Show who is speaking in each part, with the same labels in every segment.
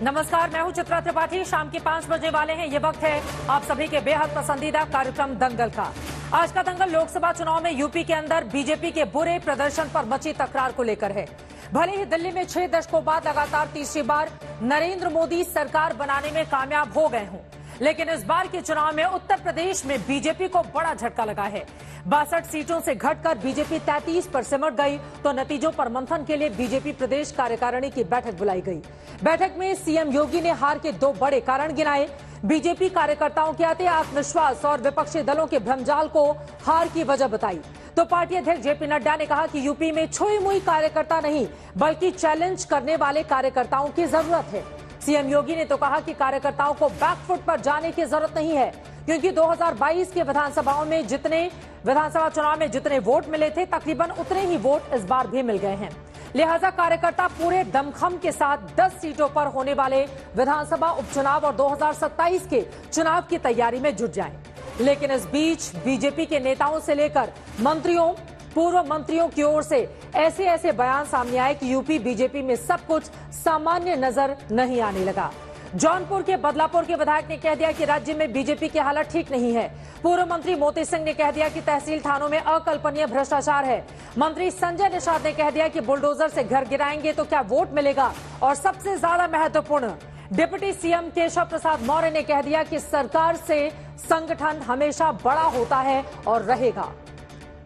Speaker 1: नमस्कार, मैं हूं चित्रा त्रिपाठी। शाम के 5 बजे वाले हैं। ये वक्त है आप सभी के बेहद पसंदीदा कार्यक्रम दंगल का। आज का दंगल लोकसभा चुनाव में यूपी के अंदर बीजेपी के बुरे प्रदर्शन पर मची तकरार को लेकर है। भले ही दिल्ली में 6 दशकों बाद लगातार तीसरी बार नरेंद्र मोदी सरकार बनाने में कामयाब हो गए हों, लेकिन इस बार के चुनाव में उत्तर प्रदेश में बीजेपी को बड़ा झटका लगा है। 62 सीटों से घटकर बीजेपी 33 पर सिमट गई, तो नतीजों पर मंथन के लिए बीजेपी प्रदेश कार्यकारिणी की बैठक बुलाई गई। बैठक में सीएम योगी ने हार के 2 बड़े कारण गिनाए। बीजेपी कार्यकर्ताओं के आते आत्मविश्वास और विपक्षी दलों के भ्रमजाल को हार की वजह बताई। तो पार्टी अध्यक्ष जेपी नड्डा ने कहा कि यूपी में छुई मुई कार्यकर्ता नहीं, बल्कि चैलेंज करने वाले कार्यकर्ताओं की जरूरत है। सीएम योगी ने तो कहा कि कार्यकर्ताओं को बैकफुट पर जाने की जरूरत नहीं है, क्योंकि 2022 के विधानसभा चुनाव में जितने वोट मिले थे, तकरीबन उतने ही वोट इस बार भी मिल गए हैं। लिहाजा कार्यकर्ता पूरे दमखम के साथ 10 सीटों पर होने वाले विधानसभा उपचुनाव और 2027 के चुनाव की तैयारी में जुट जाएं। लेकिन इस बीच बीजेपी के नेताओं से लेकर मंत्रियों, पूर्व मंत्रियों की ओर से ऐसे बयान सामने आए कि यूपी बीजेपी में सब कुछ सामान्य नजर नहीं आने लगा। जौनपुर के बदलापुर के विधायक ने कह दिया कि राज्य में बीजेपी की हालत ठीक नहीं है। पूर्व मंत्री मोती सिंह ने कह दिया कि तहसील थानों में अकल्पनीय भ्रष्टाचार है। मंत्री संजय निषाद ने कह दिया कि बुलडोजर से घर गिराएंगे तो क्या वोट मिलेगा। और सबसे ज्यादा महत्वपूर्ण, डिप्टी सीएम केशव प्रसाद मौर्य ने कह दिया कि सरकार से संगठन हमेशा बड़ा होता है और रहेगा।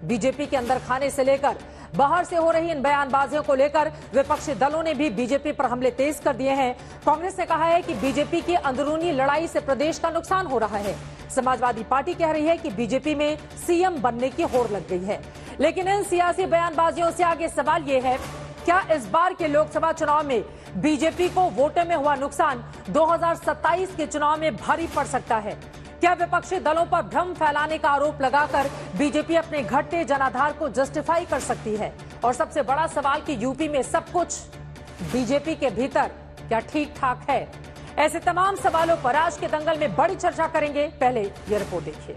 Speaker 1: बीजेपी के अंदर खाने से लेकर बाहर से हो रही इन बयानबाजियों को लेकर विपक्षी दलों ने भी बीजेपी पर हमले तेज कर दिए हैं। कांग्रेस ने कहा है कि बीजेपी की अंदरूनी लड़ाई से प्रदेश का नुकसान हो रहा है। समाजवादी पार्टी कह रही है कि बीजेपी में सीएम बनने की होड़ लग गई है। लेकिन इन सियासी बयानबाजियों से आगे सवाल ये है, क्या इस बार के लोकसभा चुनाव में बीजेपी को वोटों में हुआ नुकसान 2027 के चुनाव में भारी पड़ सकता है? क्या विपक्षी दलों पर भ्रम फैलाने का आरोप लगाकर बीजेपी अपने घटते जनाधार को जस्टिफाई कर सकती है? और सबसे बड़ा सवाल कि यूपी में सब कुछ बीजेपी के भीतर क्या ठीक ठाक है? ऐसे तमाम सवालों पर आज के दंगल में बड़ी चर्चा करेंगे। पहले ये रिपोर्ट देखिए।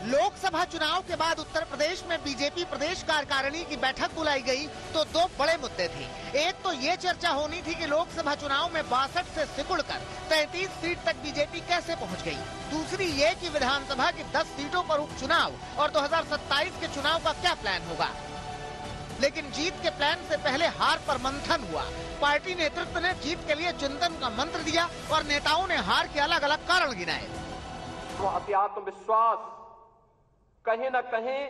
Speaker 2: लोकसभा चुनाव के बाद उत्तर प्रदेश में बीजेपी प्रदेश कार्यकारिणी की बैठक बुलाई गई तो 2 बड़े मुद्दे थे। एक तो ये चर्चा होनी थी कि लोकसभा चुनाव में 62 से सिकुड़कर 33 सीट तक बीजेपी कैसे पहुंच गई। दूसरी ये कि विधानसभा की 10 सीटों पर उपचुनाव और 2027 के चुनाव का क्या प्लान होगा। लेकिन जीत के प्लान से पहले हार पर मंथन हुआ। पार्टी नेतृत्व ने जीत के लिए चिंतन का मंत्र दिया और नेताओं ने हार के अलग अलग कारण गिनाए।
Speaker 3: आत्मविश्वास कहीं न कहीं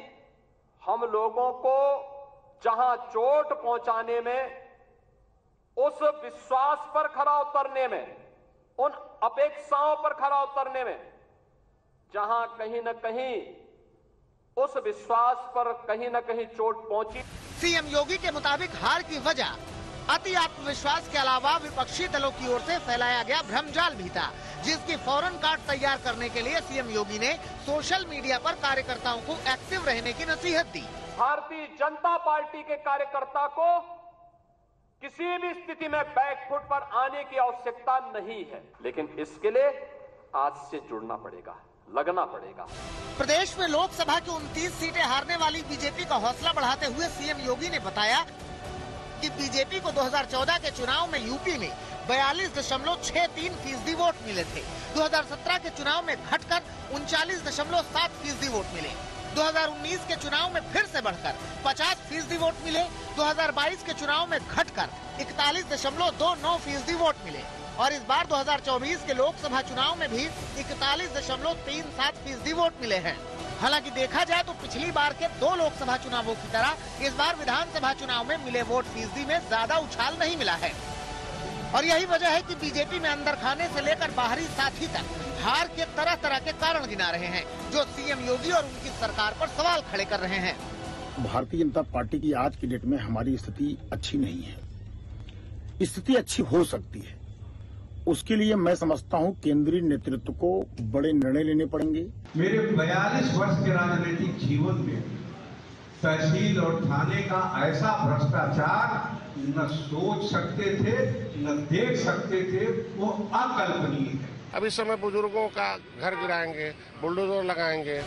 Speaker 3: हम लोगों को जहां चोट पहुंचाने में, उस विश्वास पर खरा उतरने में, उन अपेक्षाओं पर खरा उतरने में, जहां कहीं न कहीं उस विश्वास पर कहीं न कहीं चोट पहुंची।
Speaker 2: सीएम योगी के मुताबिक हार की वजह अति आत्मविश्वास के अलावा विपक्षी दलों की ओर से फैलाया गया भ्रमजाल भी था, जिसकी फौरन काट तैयार करने के लिए सीएम योगी ने सोशल मीडिया पर कार्यकर्ताओं को एक्टिव रहने की नसीहत दी।
Speaker 3: भारतीय जनता पार्टी के कार्यकर्ता को किसी भी स्थिति में बैकफुट पर आने की आवश्यकता नहीं है, लेकिन इसके लिए आज से जुड़ना पड़ेगा, लगना पड़ेगा।
Speaker 2: प्रदेश में लोकसभा की 29 सीटें हारने वाली बीजेपी का हौसला बढ़ाते हुए सीएम योगी ने बताया कि बीजेपी को 2014 के चुनाव में यूपी में 42.63% वोट मिले थे। 2017 के चुनाव में घटकर 39.7% वोट मिले। 2019 के चुनाव में फिर से बढ़कर 50% वोट मिले। 2022 के चुनाव में घटकर 41.29% वोट मिले। और इस बार 2024 के लोकसभा चुनाव में भी 41.37% वोट मिले हैं। हालांकि देखा जाए तो पिछली बार के 2 लोकसभा चुनावों की तरह इस बार विधानसभा चुनाव में मिले वोट फीसदी में ज्यादा उछाल नहीं मिला है। और यही वजह है कि बीजेपी में अंदर खाने से लेकर बाहरी साथी तक हार के तरह तरह के कारण गिना रहे हैं, जो सीएम योगी और उनकी सरकार पर सवाल खड़े कर रहे हैं।
Speaker 4: भारतीय जनता पार्टी की आज की डेट में हमारी स्थिति अच्छी नहीं है। स्थिति अच्छी हो सकती है, उसके लिए मैं समझता हूं केंद्रीय नेतृत्व को बड़े निर्णय लेने पड़ेंगे।
Speaker 5: मेरे 42 वर्ष के राजनीतिक जीवन में तहसील और थाने का ऐसा भ्रष्टाचार न सोच सकते थे, न देख सकते थे, वो अकल्पनीय है।
Speaker 6: अब इस समय बुजुर्गों का घर गिराएंगे, बुलडोजर लगाएंगे।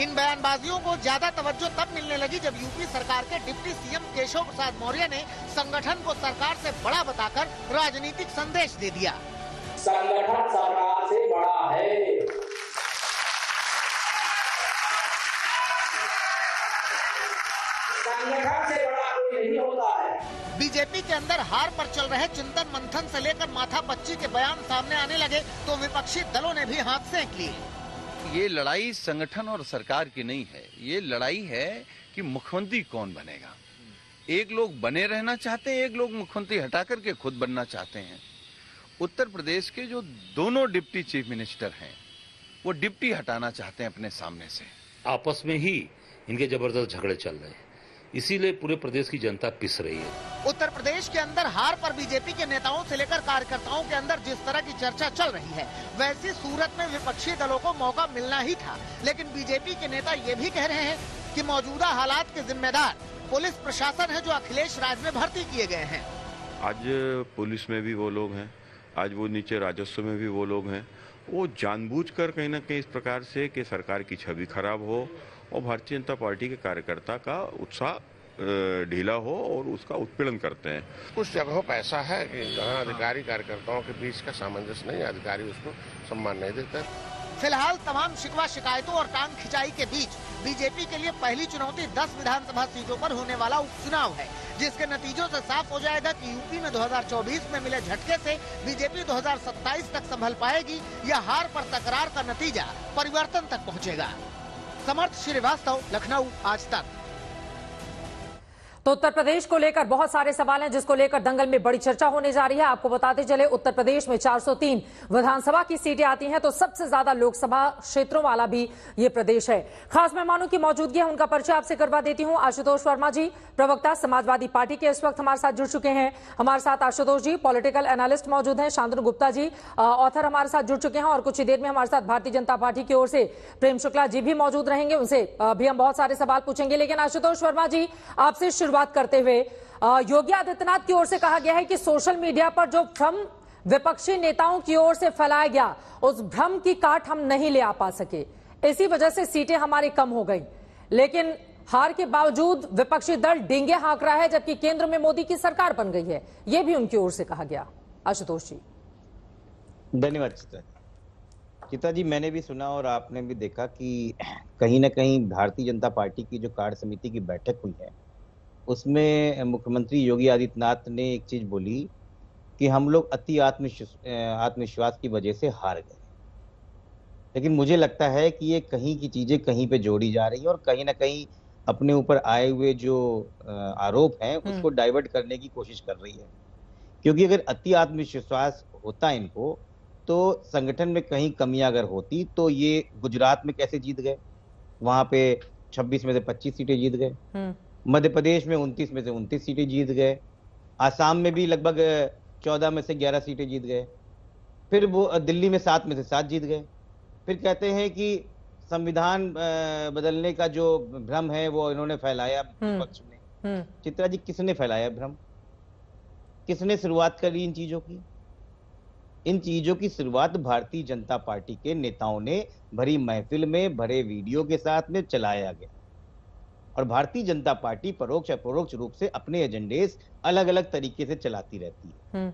Speaker 2: इन बयानबाजियों को ज्यादा तवज्जो तब मिलने लगी जब यूपी सरकार के डिप्टी सीएम केशव प्रसाद मौर्य ने संगठन को सरकार से बड़ा बताकर राजनीतिक संदेश दे दिया।
Speaker 7: संगठन सरकार से बड़ा है। संगठन से बड़ा कोई नहीं होता है।
Speaker 2: बीजेपी के अंदर हार पर चल रहे चिंतन मंथन से लेकर माथापच्ची के बयान सामने आने लगे तो विपक्षी दलों ने भी हाथ सेंक लिए।
Speaker 8: ये लड़ाई संगठन और सरकार की नहीं है, ये लड़ाई है कि मुख्यमंत्री कौन बनेगा। एक लोग बने रहना चाहते हैं, एक लोग मुख्यमंत्री हटा करके खुद बनना चाहते हैं। उत्तर प्रदेश के जो दोनों डिप्टी चीफ मिनिस्टर हैं वो डिप्टी हटाना चाहते हैं अपने सामने से।
Speaker 9: आपस में ही इनके जबरदस्त झगड़े चल रहे हैं, इसीलिए पूरे प्रदेश की जनता पिस रही है।
Speaker 2: उत्तर प्रदेश के अंदर हार पर बीजेपी के नेताओं से लेकर कार्यकर्ताओं के अंदर जिस तरह की चर्चा चल रही है, वैसी सूरत में विपक्षी दलों को मौका मिलना ही था। लेकिन बीजेपी के नेता ये भी कह रहे हैं कि मौजूदा हालात के जिम्मेदार पुलिस प्रशासन है जो अखिलेश राज में भर्ती किए गए हैं।
Speaker 10: आज पुलिस में भी वो लोग हैं, आज वो नीचे राजस्व में भी वो लोग हैं। वो जानबूझकर कहीं ना कहीं इस प्रकार से कि सरकार की छवि खराब हो और भारतीय जनता पार्टी के कार्यकर्ता का उत्साह ढीला हो और उसका उत्पीड़न करते हैं।
Speaker 6: कुछ जगहों पर ऐसा है कि जहां अधिकारी कार्यकर्ताओं के बीच का सामंजस्य नहीं, अधिकारी उसको सम्मान नहीं देते।
Speaker 2: फिलहाल तमाम शिकवा शिकायतों और टांग खिंचाई के बीच बीजेपी के लिए पहली चुनौती 10 विधानसभा सीटों पर होने वाला उपचुनाव है, जिसके नतीजों से साफ हो जाएगा कि यूपी में 2024 में मिले झटके से बीजेपी 2027 तक संभल पाएगी या हार पर तकरार का नतीजा परिवर्तन तक पहुंचेगा। समर्थ श्रीवास्तव, लखनऊ, आज तक।
Speaker 1: तो उत्तर प्रदेश को लेकर बहुत सारे सवाल हैं जिसको लेकर दंगल में बड़ी चर्चा होने जा रही है। आपको बताते चले उत्तर प्रदेश में 403 विधानसभा की सीटें आती हैं तो सबसे ज्यादा लोकसभा क्षेत्रों वाला भी ये प्रदेश है। खास मेहमानों की मौजूदगी है, उनका परिचय आपसे करवा देती हूं। आशुतोष वर्मा जी, प्रवक्ता समाजवादी पार्टी के, इस वक्त हमारे साथ जुड़ चुके हैं। हमारे साथ आशुतोष जी पॉलिटिकल एनालिस्ट मौजूद हैं। शांतनु गुप्ता जी ऑथर हमारे साथ जुड़ चुके हैं और कुछ ही देर में हमारे साथ भारतीय जनता पार्टी की ओर से प्रेम शुक्ला जी भी मौजूद रहेंगे, उनसे भी हम बहुत सारे सवाल पूछेंगे। लेकिन आशुतोष वर्मा जी, आपसे शुरुआत करते हुए योगी आदित्यनाथ की ओर से कहा गया है कि सोशल मीडिया पर जो भ्रम विपक्षी नेताओं की ओर से फैलाया गया, उस भ्रम की काट हम नहीं ले आ पा सके, इसी वजह से सीटें हमारी कम हो गई। लेकिन हार के बावजूद विपक्षी दल डींगे हाँक रहा है जबकि केंद्र में मोदी की सरकार बन गई है, यह भी उनकी ओर से कहा गया। आशुतोष जी।
Speaker 11: धन्यवाद चित्रा जी, मैंने भी सुना और आपने भी देखा कि कहीं ना कहीं भारतीय जनता पार्टी की जो कार्य समिति की बैठक हुई है उसमें मुख्यमंत्री योगी आदित्यनाथ ने एक चीज बोली कि हम लोग अति आत्मविश्वास की वजह से हार गए। लेकिन मुझे लगता है कि ये कहीं की चीजें कहीं पे जोड़ी जा रही है और कहीं ना कहीं अपने ऊपर आए हुए जो आरोप हैं उसको डाइवर्ट करने की कोशिश कर रही है। क्योंकि अगर अति आत्मविश्वास होता इनको तो संगठन में कहीं कमियां अगर होती तो ये गुजरात में कैसे जीत गए, वहां पे 26 में से 25 सीटें जीत गए, मध्य प्रदेश में 29 में से 29 सीटें जीत गए, आसाम में भी लगभग 14 में से 11 सीटें जीत गए, फिर वो दिल्ली में 7 में से 7 जीत गए। फिर कहते हैं कि संविधान बदलने का जो भ्रम है वो इन्होंने फैलाया विपक्ष ने। चित्रा जी, किसने फैलाया भ्रम? किसने शुरुआत करी इन चीजों की? इन चीजों की शुरुआत भारतीय जनता पार्टी के नेताओं ने भरी महफिल में भरे वीडियो के साथ में चलाया गया और भारतीय जनता पार्टी परोक्ष अपरोक्ष रूप से अपने एजेंडे अलग अलग तरीके से चलाती रहती है।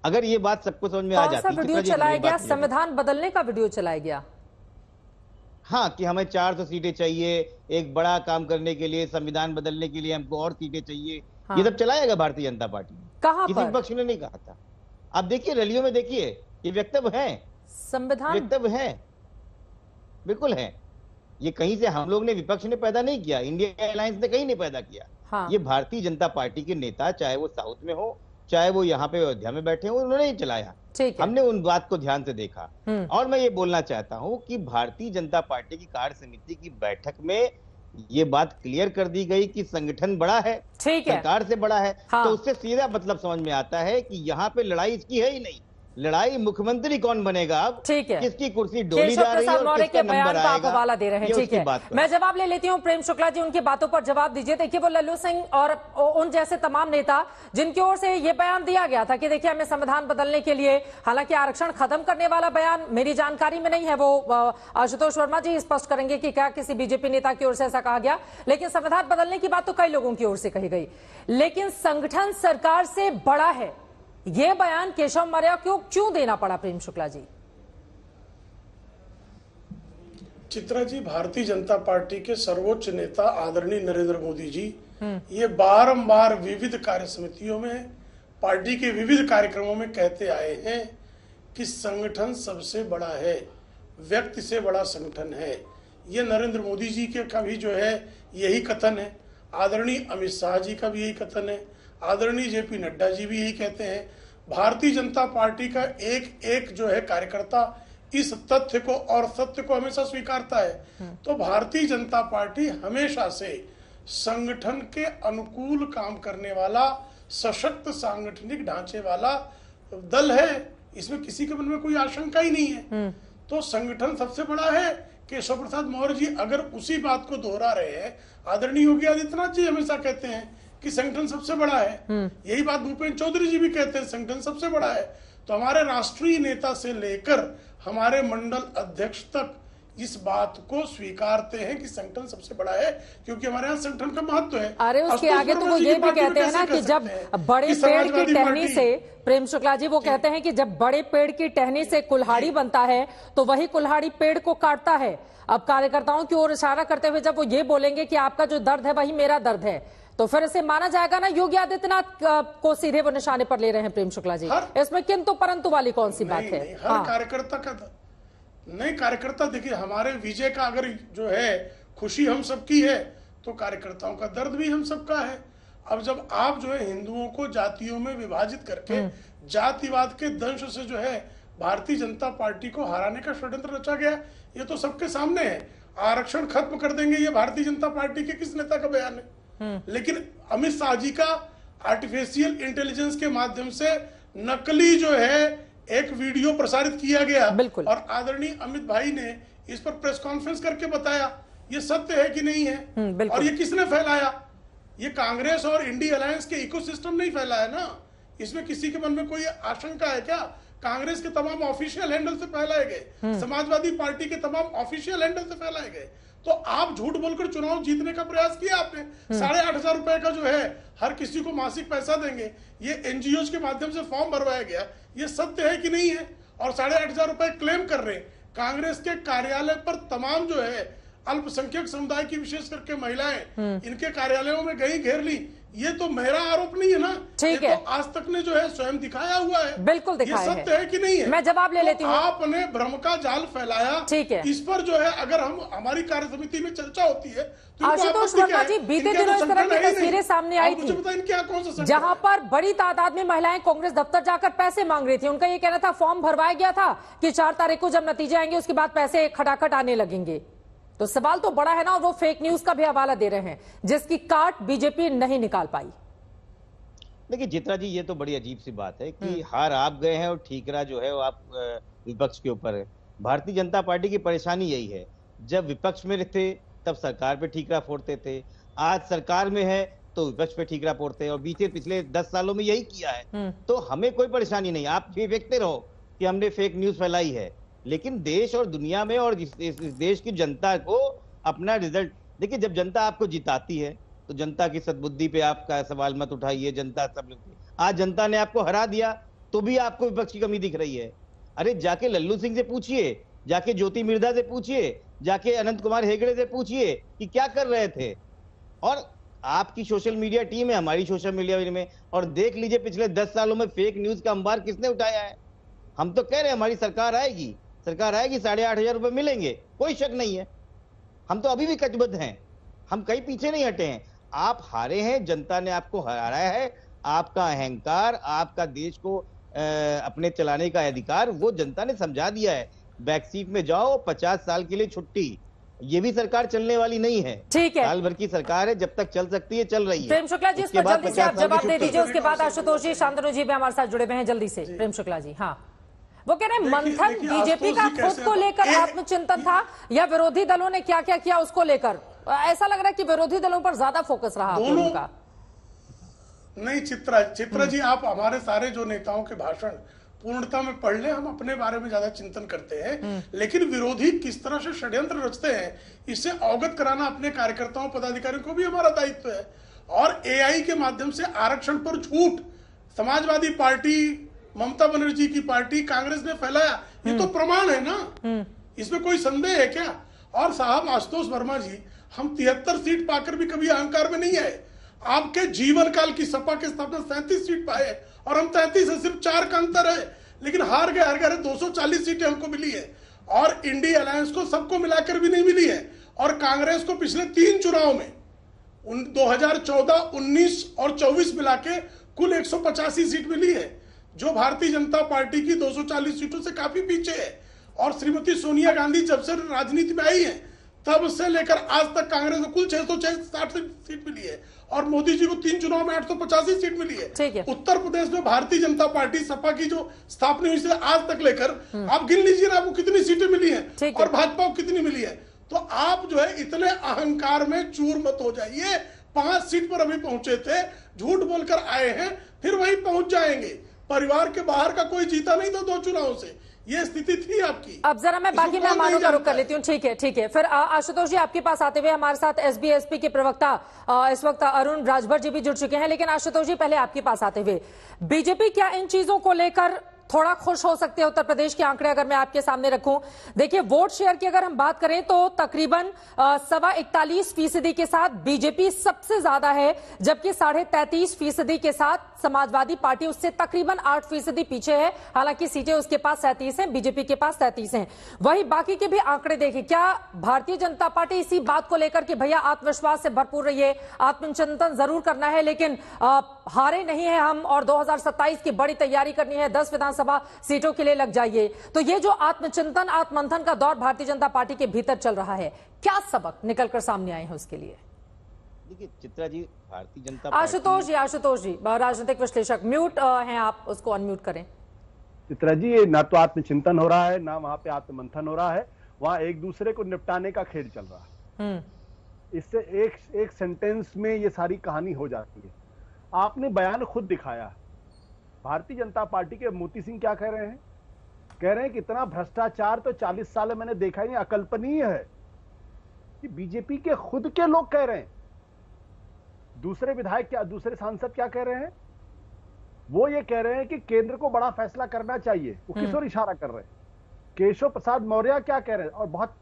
Speaker 11: अगर ये बात सबको समझ में आ जाती है,
Speaker 1: वीडियो चलाया गया, संविधान बदलने का वीडियो चलाया गया।
Speaker 11: हाँ, कि हमें 400 सीटें चाहिए, एक बड़ा काम करने के लिए, संविधान बदलने के लिए हमको और सीटें चाहिए। हाँ। ये सब चलाएगा भारतीय जनता पार्टी।
Speaker 1: कहां
Speaker 11: किसी विपक्ष ने नहीं कहा था। आप देखिए रैलियों में, देखिए ये वक्तव्य है,
Speaker 1: संविधान
Speaker 11: वक्तव्य है, बिल्कुल है। ये कहीं से हम लोग ने, विपक्ष ने पैदा नहीं किया, इंडिया अलायंस ने कहीं नहीं पैदा किया। हाँ। ये भारतीय जनता पार्टी के नेता, चाहे वो साउथ में हो चाहे वो यहाँ पे अयोध्या में बैठे हो, उन्होंने ही चलाया। हमने उन बात को ध्यान से देखा। और मैं ये बोलना चाहता हूँ कि भारतीय जनता पार्टी की कार्य समिति की बैठक में ये बात क्लियर कर दी गई कि संगठन बड़ा है, सरकार से बड़ा है। हाँ। तो उससे सीधा मतलब समझ में आता है कि यहाँ पे लड़ाई इसकी है ही नहीं, लड़ाई मुख्यमंत्री कौन बनेगा अब,
Speaker 1: ठीक है,
Speaker 11: किसकी कुर्सी डोली जा रही है और किसका नंबर आएगा,
Speaker 1: हवाला दे रहे हैं। ठीक है, मैं जवाब ले लेती हूँ। प्रेम शुक्ला जी, उनकी बातों पर जवाब दीजिए। देखिए, वो लल्लू सिंह और उन जैसे तमाम नेता जिनकी ओर से ये बयान दिया गया था कि देखिए हमें संविधान बदलने के लिए, हालांकि आरक्षण खत्म करने वाला बयान मेरी जानकारी में नहीं है, वो आशुतोष वर्मा जी स्पष्ट करेंगे कि क्या किसी बीजेपी नेता की ओर से ऐसा कहा गया, लेकिन संविधान बदलने की बात तो कई लोगों की ओर से कही गई। लेकिन संगठन सरकार से बड़ा है, यह बयान केशव मौर्य को क्यों देना पड़ा? प्रेम शुक्ला जी।
Speaker 12: चित्रा जी, भारतीय जनता पार्टी के सर्वोच्च नेता आदरणीय नरेंद्र मोदी जी ये बारंबार विविध कार्य समितियों में, पार्टी के विविध कार्यक्रमों में कहते आए हैं कि संगठन सबसे बड़ा है, व्यक्ति से बड़ा संगठन है। ये नरेंद्र मोदी जी के का भी जो है यही कथन है, आदरणीय अमित शाह जी का भी यही कथन है, आदरणीय जेपी नड्डा जी भी यही कहते हैं। भारतीय जनता पार्टी का एक एक जो है कार्यकर्ता इस तथ्य को और सत्य को हमेशा स्वीकारता है। तो भारतीय जनता पार्टी हमेशा से संगठन के अनुकूल काम करने वाला, सशक्त सांगठनिक ढांचे वाला दल है, इसमें किसी के मन में कोई आशंका ही नहीं है। तो संगठन सबसे बड़ा है। केशव प्रसाद मौर्य जी अगर उसी बात को दोहरा रहे हैं, आदरणीय योगी आदित्यनाथ जी हमेशा कहते हैं कि संगठन सबसे बड़ा है, यही बात भूपेंद्र चौधरी जी भी कहते हैं संगठन सबसे बड़ा है। तो हमारे राष्ट्रीय नेता से लेकर हमारे मंडल अध्यक्ष तक इस बात को स्वीकारते हैं कि संगठन सबसे बड़ा है, क्योंकि हमारे यहाँ संगठन का महत्व है।
Speaker 1: अरे उसके आगे तो वो ये भी कहते हैं ना कि जब बड़े पेड़ की टहनी से, प्रेम शुक्ला जी वो कहते हैं कि जब बड़े पेड़ की टहनी से कुल्हाड़ी बनता है तो वही कुल्हाड़ी पेड़ को काटता है। अब कार्यकर्ताओं की ओर इशारा करते हुए जब वो ये बोलेंगे कि आपका जो दर्द है वही मेरा दर्द है, तो फिर इसे माना जाएगा ना योगी आदित्यनाथ को सीधे वो निशाने पर ले रहे हैं। प्रेम शुक्ला जी, इसमें किंतु परंतु वाली कौन सी बात है?
Speaker 12: हर कार्यकर्ता का नहीं, कार्यकर्ता देखिए, हमारे विजय का अगर जो है खुशी हम सबकी है तो कार्यकर्ताओं का दर्द भी हम सबका है। अब जब आप जो है हिंदुओं को जातियों में विभाजित करके जातिवाद के दंश से जो है भारतीय जनता पार्टी को हराने का षड्यंत्र रचा गया, ये तो सबके सामने है। आरक्षण खत्म कर देंगे, ये भारतीय जनता पार्टी के किस नेता का बयान है? लेकिन अमित शाह जी का आर्टिफिशियल इंटेलिजेंस के माध्यम से नकली जो है एक वीडियो प्रसारित किया गया और आदरणीय अमित भाई ने इस पर प्रेस कॉन्फ्रेंस करके बताया ये सत्य है कि नहीं है। और ये किसने फैलाया? ये कांग्रेस और इंडी अलायंस के इकोसिस्टम नहीं फैलाया ना। इसमें किसी के मन में कोई आशंका है क्या? कांग्रेस के तमाम ऑफिशियल हैंडल से फैलाए गए, समाजवादी पार्टी के तमाम ऑफिशियल हैंडल से फैलाए गए। तो आप झूठ बोलकर चुनाव जीतने का प्रयास किया आपने। 8,500 रुपए का जो है हर किसी को मासिक पैसा देंगे, ये एनजीओ के माध्यम से फॉर्म भरवाया गया, ये सत्य है कि नहीं है? और 8,500 रुपए क्लेम कर रहे हैं। कांग्रेस के कार्यालय पर तमाम जो है अल्पसंख्यक समुदाय की, विशेष करके महिलाएं इनके कार्यालयों में गई, घेर ली। ये तो मेरा आरोप नहीं है ना, ठीक है, तो आज तक ने जो है स्वयं दिखाया हुआ है।
Speaker 1: बिल्कुल दिखाया है।
Speaker 12: ये सत्य है कि नहीं है?
Speaker 1: मैं जवाब ले लेती हूँ।
Speaker 12: आपने भ्रम का जाल फैलाया, ठीक है। इस पर जो है अगर हम हमारी कार्य समिति में चर्चा होती है तो
Speaker 1: आशुतोष वर्मा जी, बीते दिनों इस तरह की तस्वीरें सामने आई थी जहां पर बड़ी तादाद में महिलाएं कांग्रेस दफ्तर जाकर पैसे मांग रही थी। उनका ये कहना था, फॉर्म भरवाया गया था कि 4 तारीख को जब नतीजे आएंगे उसके बाद पैसे खटाखट आने लगेंगे। तो सवाल तो बड़ा है ना, और वो फेक न्यूज का भी हवाला दे रहे हैं जिसकी काट बीजेपी नहीं निकाल पाई।
Speaker 11: देखिए चित्रा जी, ये तो बड़ी अजीब सी बात है कि हार आप गए हैं और ठीकरा जो है वो आप विपक्ष के ऊपर है। भारतीय जनता पार्टी की परेशानी यही है, जब विपक्ष में थे तब सरकार पे ठीकरा फोड़ते थे, आज सरकार में है तो विपक्ष पे ठीकरा फोड़ते हैं, और पिछले 10 सालों में यही किया है। तो हमें कोई परेशानी नहीं, आप भी फेंकते रहो कि हमने फेक न्यूज फैलाई है, लेकिन देश और दुनिया में और इस देश की जनता को अपना रिजल्ट देखिए। जब जनता आपको जिताती है तो जनता की सद्बुद्धि पे आपका सवाल मत उठाइए। जनता सब, आज जनता ने आपको हरा दिया तो भी आपको विपक्ष की कमी दिख रही है। अरे जाके लल्लू सिंह से पूछिए, जाके ज्योति मिर्धा से पूछिए, जाके अनंत कुमार हेगड़े से पूछिए कि क्या कर रहे थे। और आपकी सोशल मीडिया टीम है, हमारी सोशल मीडिया में, और देख लीजिए पिछले 10 सालों में फेक न्यूज का अंबार किसने उठाया है। हम तो कह रहे हैं हमारी सरकार आएगी, 8,500 रुपए मिलेंगे, कोई शक नहीं है। हम तो अभी भी कटिबद्ध हैं, हम कहीं पीछे नहीं हटे हैं। आप हारे हैं, जनता ने आपको हराया है। आपका अहंकार, आपका देश को अपने चलाने का अधिकार वो जनता ने समझा दिया है। बैक सीट में जाओ, 50 साल के लिए छुट्टी, ये भी सरकार चलने वाली नहीं है।
Speaker 1: ठीक है,
Speaker 11: साल भर की सरकार है, जब तक चल सकती है चल रही है।
Speaker 1: प्रेम शुक्ला जी, इस पर जल्दी से आप जवाब दे दीजिए, उसके बाद आशुतोष जी, शांतनु जी भी हमारे साथ जुड़े हुए हैं जल्दी से। प्रेम शुक्ला जी। हाँ, वो कह रहे हैं मंथन बीजेपी का खुद को लेकर आत्मचिंतन था या विरोधी दलों ने क्या क्या किया उसको लेकर? ऐसा लग रहा है कि विरोधी दलों पर ज्यादा फोकस रहा दोनों का।
Speaker 12: नहीं चित्रा जी, आप हमारे सारे जो नेताओं के भाषण पूर्णता में पढ़ ले, हम अपने बारे में ज्यादा चिंतन करते हैं, लेकिन विरोधी किस तरह से षड्यंत्र रचते हैं इससे अवगत कराना अपने कार्यकर्ताओं पदाधिकारियों को भी हमारा दायित्व है। और एआई के माध्यम से आरक्षण पर झूठ समाजवादी पार्टी, ममता बनर्जी की पार्टी, कांग्रेस ने फैलाया, ये तो प्रमाण है ना, इसमें कोई संदेह है क्या? और साहब आशुतोष वर्मा जी, हम 73 सीट पाकर भी कभी अहंकार में नहीं आए। आपके जीवन काल की सपा के स्थापना 37 सीट पाए और हम 33 है, सिर्फ 4 का अंतर है, लेकिन हार गए 240 सीटें हमको मिली है और इंडिया अलायंस को सबको मिलाकर भी नहीं मिली है। और कांग्रेस को पिछले 3 चुनाव में 2014, 19 और 24 मिला के कुल 185 सीट मिली है, जो भारतीय जनता पार्टी की 240 सीटों से काफी पीछे है। और श्रीमती सोनिया गांधी जब से राजनीति में आई है तब से लेकर आज तक कांग्रेस को कुल 660 सीट मिली है और मोदी जी को 3 चुनाव में 885 सीट मिली है। उत्तर प्रदेश में भारतीय जनता पार्टी सपा की जो स्थापना हुई से आज तक लेकर आप गिन लीजिए ना, आपको कितनी सीटें मिली हैं और भाजपा को कितनी मिली है। तो आप जो है इतने अहंकार में चूर मत हो जाइए। 5 सीट पर अभी पहुंचे थे, झूठ बोलकर आए हैं, फिर वहीं पहुंच जाएंगे। परिवार के बाहर का कोई जीता नहीं था 2 चुनावों से, ये स्थिति थी आपकी।
Speaker 1: अब जरा मैं बाकी मेहमानों का रुख कर लेती हूँ। ठीक है। फिर आशुतोष जी आपके पास आते हुए हमारे साथ एसबी के प्रवक्ता इस वक्त अरुण राजभर जी भी जुड़ चुके हैं। लेकिन आशुतोष जी पहले आपके पास आते हुए, बीजेपी क्या इन चीजों को लेकर थोड़ा खुश हो सकते हैं? उत्तर प्रदेश के आंकड़े अगर मैं आपके सामने रखूं, देखिए वोट शेयर की अगर हम बात करें तो तकरीबन 41.25% के साथ बीजेपी सबसे ज्यादा है, जबकि 33.5% के साथ समाजवादी पार्टी उससे तकरीबन 8% पीछे है। हालांकि सीटें उसके पास 37 हैं, बीजेपी के पास 33 हैं। वही बाकी के भी आंकड़े देखिए, क्या भारतीय जनता पार्टी इसी बात को लेकर कि भैया आत्मविश्वास से भरपूर रहिए, आत्मचिंतन जरूर करना है लेकिन हारे नहीं है हम और 2027 की बड़ी तैयारी करनी है, 10 विधानसभा सीटों के लिए लग जाइए, तो ये जो आत्मचिंतन आत्ममंथन का दौर भारतीय जनता पार्टी के भीतर चल रहा है, क्या सबक निकलकर सामने आए हैं उसके लिए?
Speaker 11: देखिए चित्रा जी, भारतीय जनता
Speaker 1: आशुतोष जी राजनीतिक विश्लेषक म्यूट हैं आप, उसको अनम्यूट करें।
Speaker 13: चित्रा जी, ये ना तो आत्मचिंतन हो रहा है ना वहां पे आत्ममंथन हो रहा है, वहां एक दूसरे को निपटाने का खेल चल रहा है। इससे एक सेंटेंस में ये सारी कहानी हो जाती है। आपने बयान खुद दिखाया, भारतीय जनता पार्टी के मोती सिंह क्या कह रहे हैं? कह रहे हैं कि इतना भ्रष्टाचार तो 40 साल में मैंने देखा ही नहीं, अकल्पनीय है। कि बीजेपी के खुद के लोग कह रहे हैं। दूसरे विधायक क्या, दूसरे सांसद क्या कह रहे हैं? वो ये कह रहे हैं कि केंद्र को बड़ा फैसला करना चाहिए। वो किस ओर इशारा कर रहे हैं? केशव प्रसाद मौर्य क्या कह रहे हैं और बहुत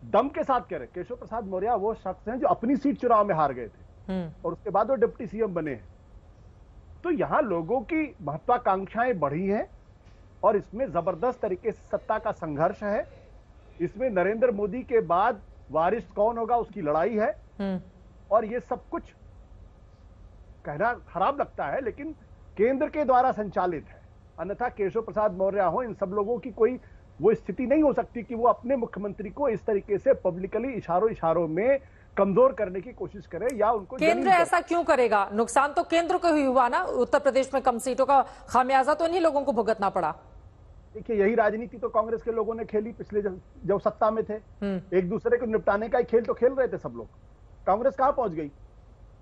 Speaker 13: दम के साथ कह रहे हैं? केशव प्रसाद मौर्य वो शख्स हैं जो अपनी सीट चुनाव में हार गए थे और उसके बाद वो डिप्टी सीएम बने हैं। तो यहां लोगों की महत्वाकांक्षाएं बढ़ी हैं और इसमें जबरदस्त तरीके से सत्ता का संघर्ष है। इसमें नरेंद्र मोदी के बाद वारिस कौन होगा उसकी लड़ाई है और ये सब कुछ कहना खराब लगता है लेकिन केंद्र के द्वारा संचालित है। अन्यथा केशव प्रसाद मौर्य हो, इन सब लोगों की कोई वो स्थिति नहीं हो सकती कि वो अपने मुख्यमंत्री को इस तरीके से पब्लिकली इशारों में कमजोर करने की कोशिश करे या उनको।
Speaker 1: केंद्र ऐसा क्यों करेगा? नुकसान तो केंद्र को ही हुआ ना, उत्तर प्रदेश में कम सीटों का खामियाजा तो इन्हीं लोगों को भुगतना पड़ा।
Speaker 13: देखिए यही राजनीति तो कांग्रेस के लोगों ने खेली पिछले जब सत्ता में थे। एक दूसरे को निपटाने का ही खेल तो खेल रहे थे सब लोग। कांग्रेस कहां पहुंच गई?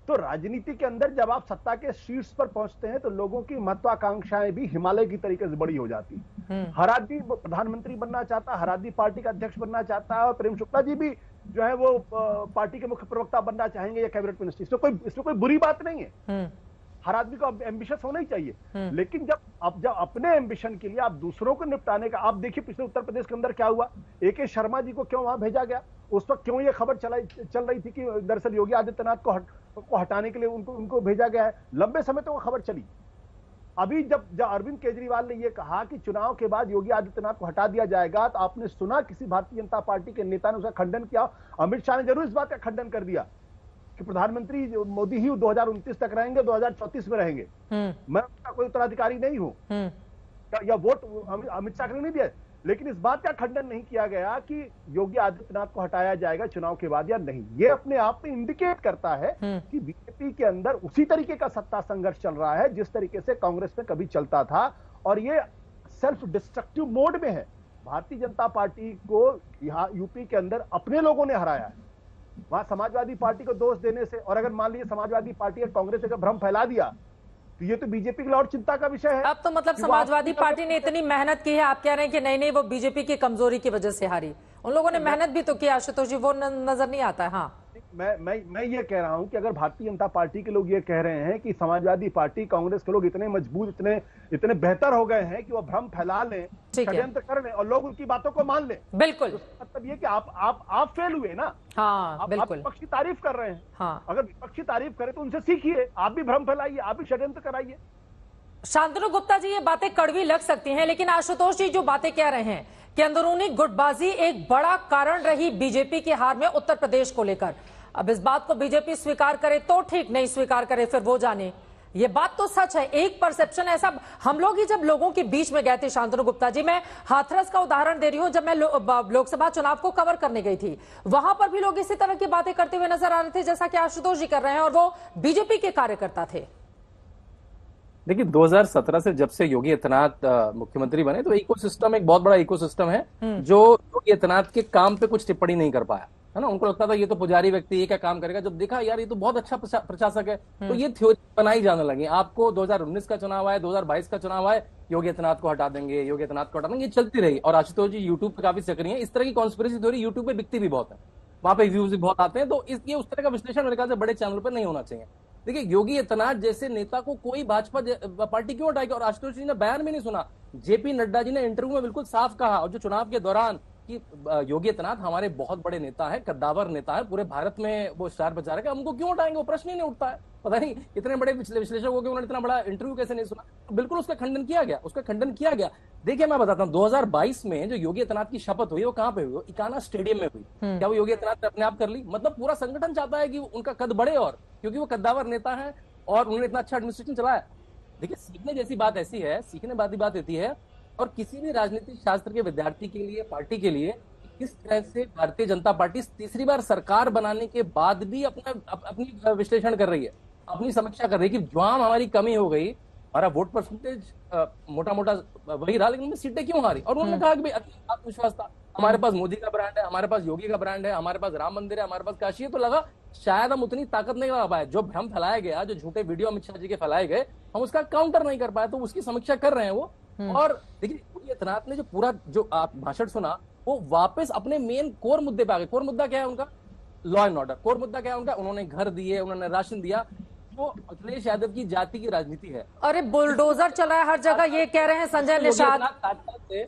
Speaker 13: तो राजनीति के अंदर जब आप सत्ता के शीर्ष पर पहुंचते हैं तो लोगों की महत्वाकांक्षाएं भी हिमालय की तरीके से बड़ी हो जाती। हर आदमी प्रधानमंत्री बनना चाहता है, हर आदमी पार्टी का अध्यक्ष बनना चाहता है और प्रेम शुक्ला जी भी जो है वो पार्टी के मुख्य प्रवक्ता बनना चाहेंगे या कैबिनेट मिनिस्टर। इसमें कोई बुरी बात नहीं है। हर आदमी को एम्बिशियस होना ही चाहिए। लेकिन जब अपने एम्बिशन के लिए आप दूसरों को निपटाने का, आप देखिए पिछले उत्तर प्रदेश के अंदर क्या हुआ। AK शर्मा जी को क्यों वहां भेजा गया? उस वक्त क्यों ये खबर चल रही थी कि दरअसल योगी आदित्यनाथ को हटाने के लिए उनको भेजा गया है। लंबे समय तक वो खबर चली। अभी जब अरविंद केजरीवाल ने यह कहा कि चुनाव के बाद योगी आदित्यनाथ को हटा दिया जाएगा, तो आपने सुना किसी भारतीय जनता पार्टी के नेता ने उसका खंडन किया? अमित शाह ने जरूर इस बात का खंडन कर दिया कि प्रधानमंत्री मोदी ही 2029 तक रहेंगे, 2034 में रहेंगे। मैं उसका कोई उत्तराधिकारी नहीं हूं या वोट अमित शाह ने नहीं दिया। लेकिन इस बात का खंडन नहीं किया गया कि योगी आदित्यनाथ को हटाया जाएगा चुनाव के बाद या नहीं। ये अपने आप में इंडिकेट करता है कि बीजेपी के अंदर उसी तरीके का सत्ता संघर्ष चल रहा है जिस तरीके से कांग्रेस में कभी चलता था। और ये सेल्फ डिस्ट्रक्टिव मोड में है। भारतीय जनता पार्टी को यहाँ यूपी के अंदर अपने लोगों ने हराया है। वहां समाजवादी पार्टी को दोष देने से, और अगर मान लीजिए समाजवादी पार्टी और कांग्रेस ने भ्रम फैला दिया तो ये तो बीजेपी के लिए और चिंता का विषय है।
Speaker 1: अब तो मतलब समाजवादी पार्टी ने इतनी मेहनत की है, आप कह रहे हैं कि नहीं वो बीजेपी की कमजोरी की वजह से हारी। उन लोगों ने मेहनत भी तो किया आशुतोष जी, वो नजर नहीं आता है। हाँ,
Speaker 13: मैं ये कह रहा हूं कि अगर भारतीय जनता पार्टी के लोग ये कह रहे हैं कि समाजवादी पार्टी, कांग्रेस के लोग इतने मजबूत, इतने बेहतर हो गए हैं कि वो भ्रम फैला लें, षड्यंत्र कर लें और लोग उनकी बातों को मान लें,
Speaker 1: बिल्कुल
Speaker 13: मतलब ये कि आप फेल हुए ना।
Speaker 1: हाँ, बिल्कुल।
Speaker 13: आप विपक्ष की तारीफ कर रहे हैं।
Speaker 1: हाँ,
Speaker 13: अगर विपक्ष की तारीफ करें तो उनसे सीखिए, आप भी भ्रम फैलाइए, आप भी षड्यंत्र कराइए।
Speaker 1: शांतनु गुप्ता जी, ये बातें कड़वी लग सकती हैं, लेकिन आशुतोष जी जो बातें कह रहे हैं कि अंदरूनी गुटबाजी एक बड़ा कारण रही बीजेपी की हार में उत्तर प्रदेश को लेकर। अब इस बात को बीजेपी स्वीकार करे तो ठीक, नहीं स्वीकार करे फिर वो जाने। ये बात तो सच है, एक परसेप्शन ऐसा। हम लोग ही जब लोगों के बीच में गए थे, शांतनु गुप्ता जी, मैं हाथरस का उदाहरण दे रही हूं, जब मैं लोकसभा चुनाव को कवर करने गई थी, वहां पर भी लोग इसी तरह की बातें करते हुए नजर आ रहे थे जैसा कि आशुतोष जी कर रहे हैं, और वो बीजेपी के कार्यकर्ता थे।
Speaker 14: देखिए 2017 से जब से योगी आदित्यनाथ मुख्यमंत्री बने तो इकोसिस्टम, एक बहुत बड़ा इकोसिस्टम है जो योगी आदित्यनाथ के काम पे कुछ टिप्पणी नहीं कर पाया, है ना। उनको लगता था ये तो पुजारी व्यक्ति, ये क्या काम करेगा। जब देखा यार ये तो बहुत अच्छा प्रशासक है, तो ये थ्योरी बनाई जाने लगी। आपको 2019 का चुनाव आए, 2022 का चुनाव आए, योगी आदित्यनाथ को हटा देंगे, योगी आदित्यनाथ को हटा देंगे, ये चलती रही। और आशुतोष जी यूट्यूब पे काफी सक्रिय है, इस तरह की कॉन्स्पिरेसी थ्योरी यूट्यूब पे बिकती भी बहुत है, वहां पे व्यूज भी बहुत आते हैं। तो ये उस तरह का विश्लेषण मेरे ख्याल से बड़े चैनल पर नहीं होना चाहिए। देखिए योगी आदित्यनाथ जैसे नेता को कोई भाजपा पार्टी क्यों हटाएगी। और आशुतोष जी ने बयान भी नहीं सुना, जेपी नड्डा जी ने इंटरव्यू में बिल्कुल साफ कहा, और जो चुनाव के दौरान कि योगी आदित्यनाथ हमारे बहुत बड़े नेता है, कद्दावर नेता है, पूरे भारत में वो स्टार बचा रहे, हमको क्यों हटाएंगे, वो प्रश्न ही नहीं उठता है। पता नहीं इतने बड़े विश्लेषक हो गए, उन्होंने इतना बड़ा इंटरव्यू कैसे नहीं सुना। तो बिल्कुल उसका खंडन किया गया। देखिए मैं बताता हूँ, 2022 में जो योगी आदित्यनाथ की शपथ हुई वो कहाँ पे हुई, इकाना स्टेडियम में हुई। क्या वो योगी आदित्यनाथ ने अपने आप कर ली? मतलब पूरा संगठन चाहता है कि उनका कद बढ़े, और क्योंकि वो कद्दावर नेता है और उन्होंने इतना अच्छा एडमिनिस्ट्रेशन चलाया। देखिए सीखने जैसी बात ऐसी है, सीखने वाली बात होती है, और किसी भी राजनीतिक शास्त्र के विद्यार्थी के लिए, पार्टी के लिए, किस तरह से भारतीय जनता पार्टी तीसरी बार सरकार बनाने के बाद भी अपनी विश्लेषण कर रही है, अपनी समीक्षा कर रही है कि जहां हमारी कमी हो गई, हमारा वोट परसेंटेज मोटा वही रहा, लेकिन सीटें क्यों हारी। और उन्होंने कहा कि भाई आत्मविश्वास था, हमारे पास मोदी का ब्रांड है, हमारे पास योगी का ब्रांड है, हमारे पास राम मंदिर है, हमारे पास काशी है, तो लगा शायद हम उतनी ताकत नहीं लगा पाए। जो भ्रम फैलाया गया, जो झूठे वीडियो अमित शाह जी के फैलाए गए, हम उसका काउंटर नहीं कर पाए, तो उसकी समीक्षा कर रहे हैं वो। और देखिए योगी आदित्यनाथ ने जो पूरा जो आप भाषण सुना, वो वापस अपने मेन कोर मुद्दे पे आ गए। कोर मुद्दा क्या है उनका? Law and order. कोर मुद्दा क्या है उनका? उन्होंने घर दिए, उन्होंने राशन दिया। वो अखिलेश यादव की जाति की राजनीति है।
Speaker 1: अरे बुलडोजर चल रहा है हर जगह, ये कह रहे हैं संजय निषाद,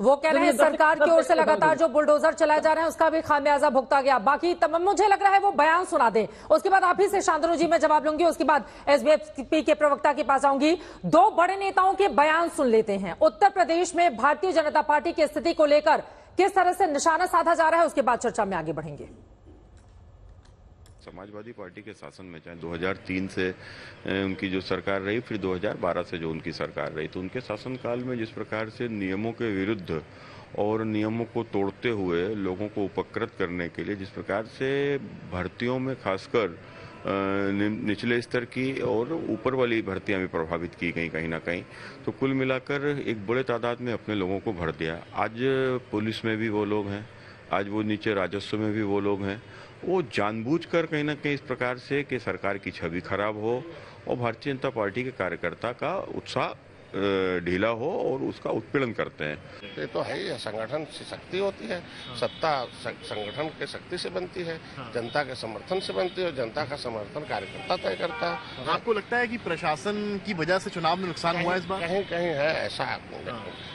Speaker 1: वो कह रहे हैं सरकार की ओर से लगातार जो बुलडोजर चलाए जा रहे हैं उसका भी खामियाजा भुगता गया। बाकी मुझे लग रहा है वो बयान सुना दें, उसके बाद आप ही से शांतनु जी मैं जवाब लूंगी, उसके बाद एसबीएसपी के प्रवक्ता के पास आऊंगी। दो बड़े नेताओं के बयान सुन लेते हैं। उत्तर प्रदेश में भारतीय जनता पार्टी की स्थिति को लेकर किस तरह से निशाना साधा जा रहा है, उसके बाद चर्चा में आगे बढ़ेंगे।
Speaker 10: समाजवादी पार्टी के शासन में, चाहे 2003 से उनकी जो सरकार रही, फिर 2012 से जो उनकी सरकार रही, तो उनके शासनकाल में जिस प्रकार से नियमों के विरुद्ध और नियमों को तोड़ते हुए लोगों को उपकृत करने के लिए जिस प्रकार से भर्तियों में खासकर निचले स्तर की और ऊपर वाली भर्तियां भी प्रभावित की गई कहीं ना कहीं, तो कुल मिलाकर एक बड़े तादाद में अपने लोगों को भर दिया। आज पुलिस में भी वो लोग हैं, आज वो नीचे राजस्व में भी वो लोग हैं। वो जानबूझकर कहीं ना कहीं इस प्रकार से कि सरकार की छवि खराब हो और भारतीय जनता पार्टी के कार्यकर्ता का उत्साह ढीला हो और उसका उत्पीड़न करते हैं।
Speaker 6: ये तो है ही, संगठन से शक्ति होती है, सत्ता संगठन के शक्ति से बनती है, जनता के समर्थन से बनती है, जनता का समर्थन कार्यकर्ता तय करता है।
Speaker 15: आपको लगता है कि प्रशासन की वजह से चुनाव में नुकसान हुआ इस बार?
Speaker 6: कहीं कहीं है ऐसा,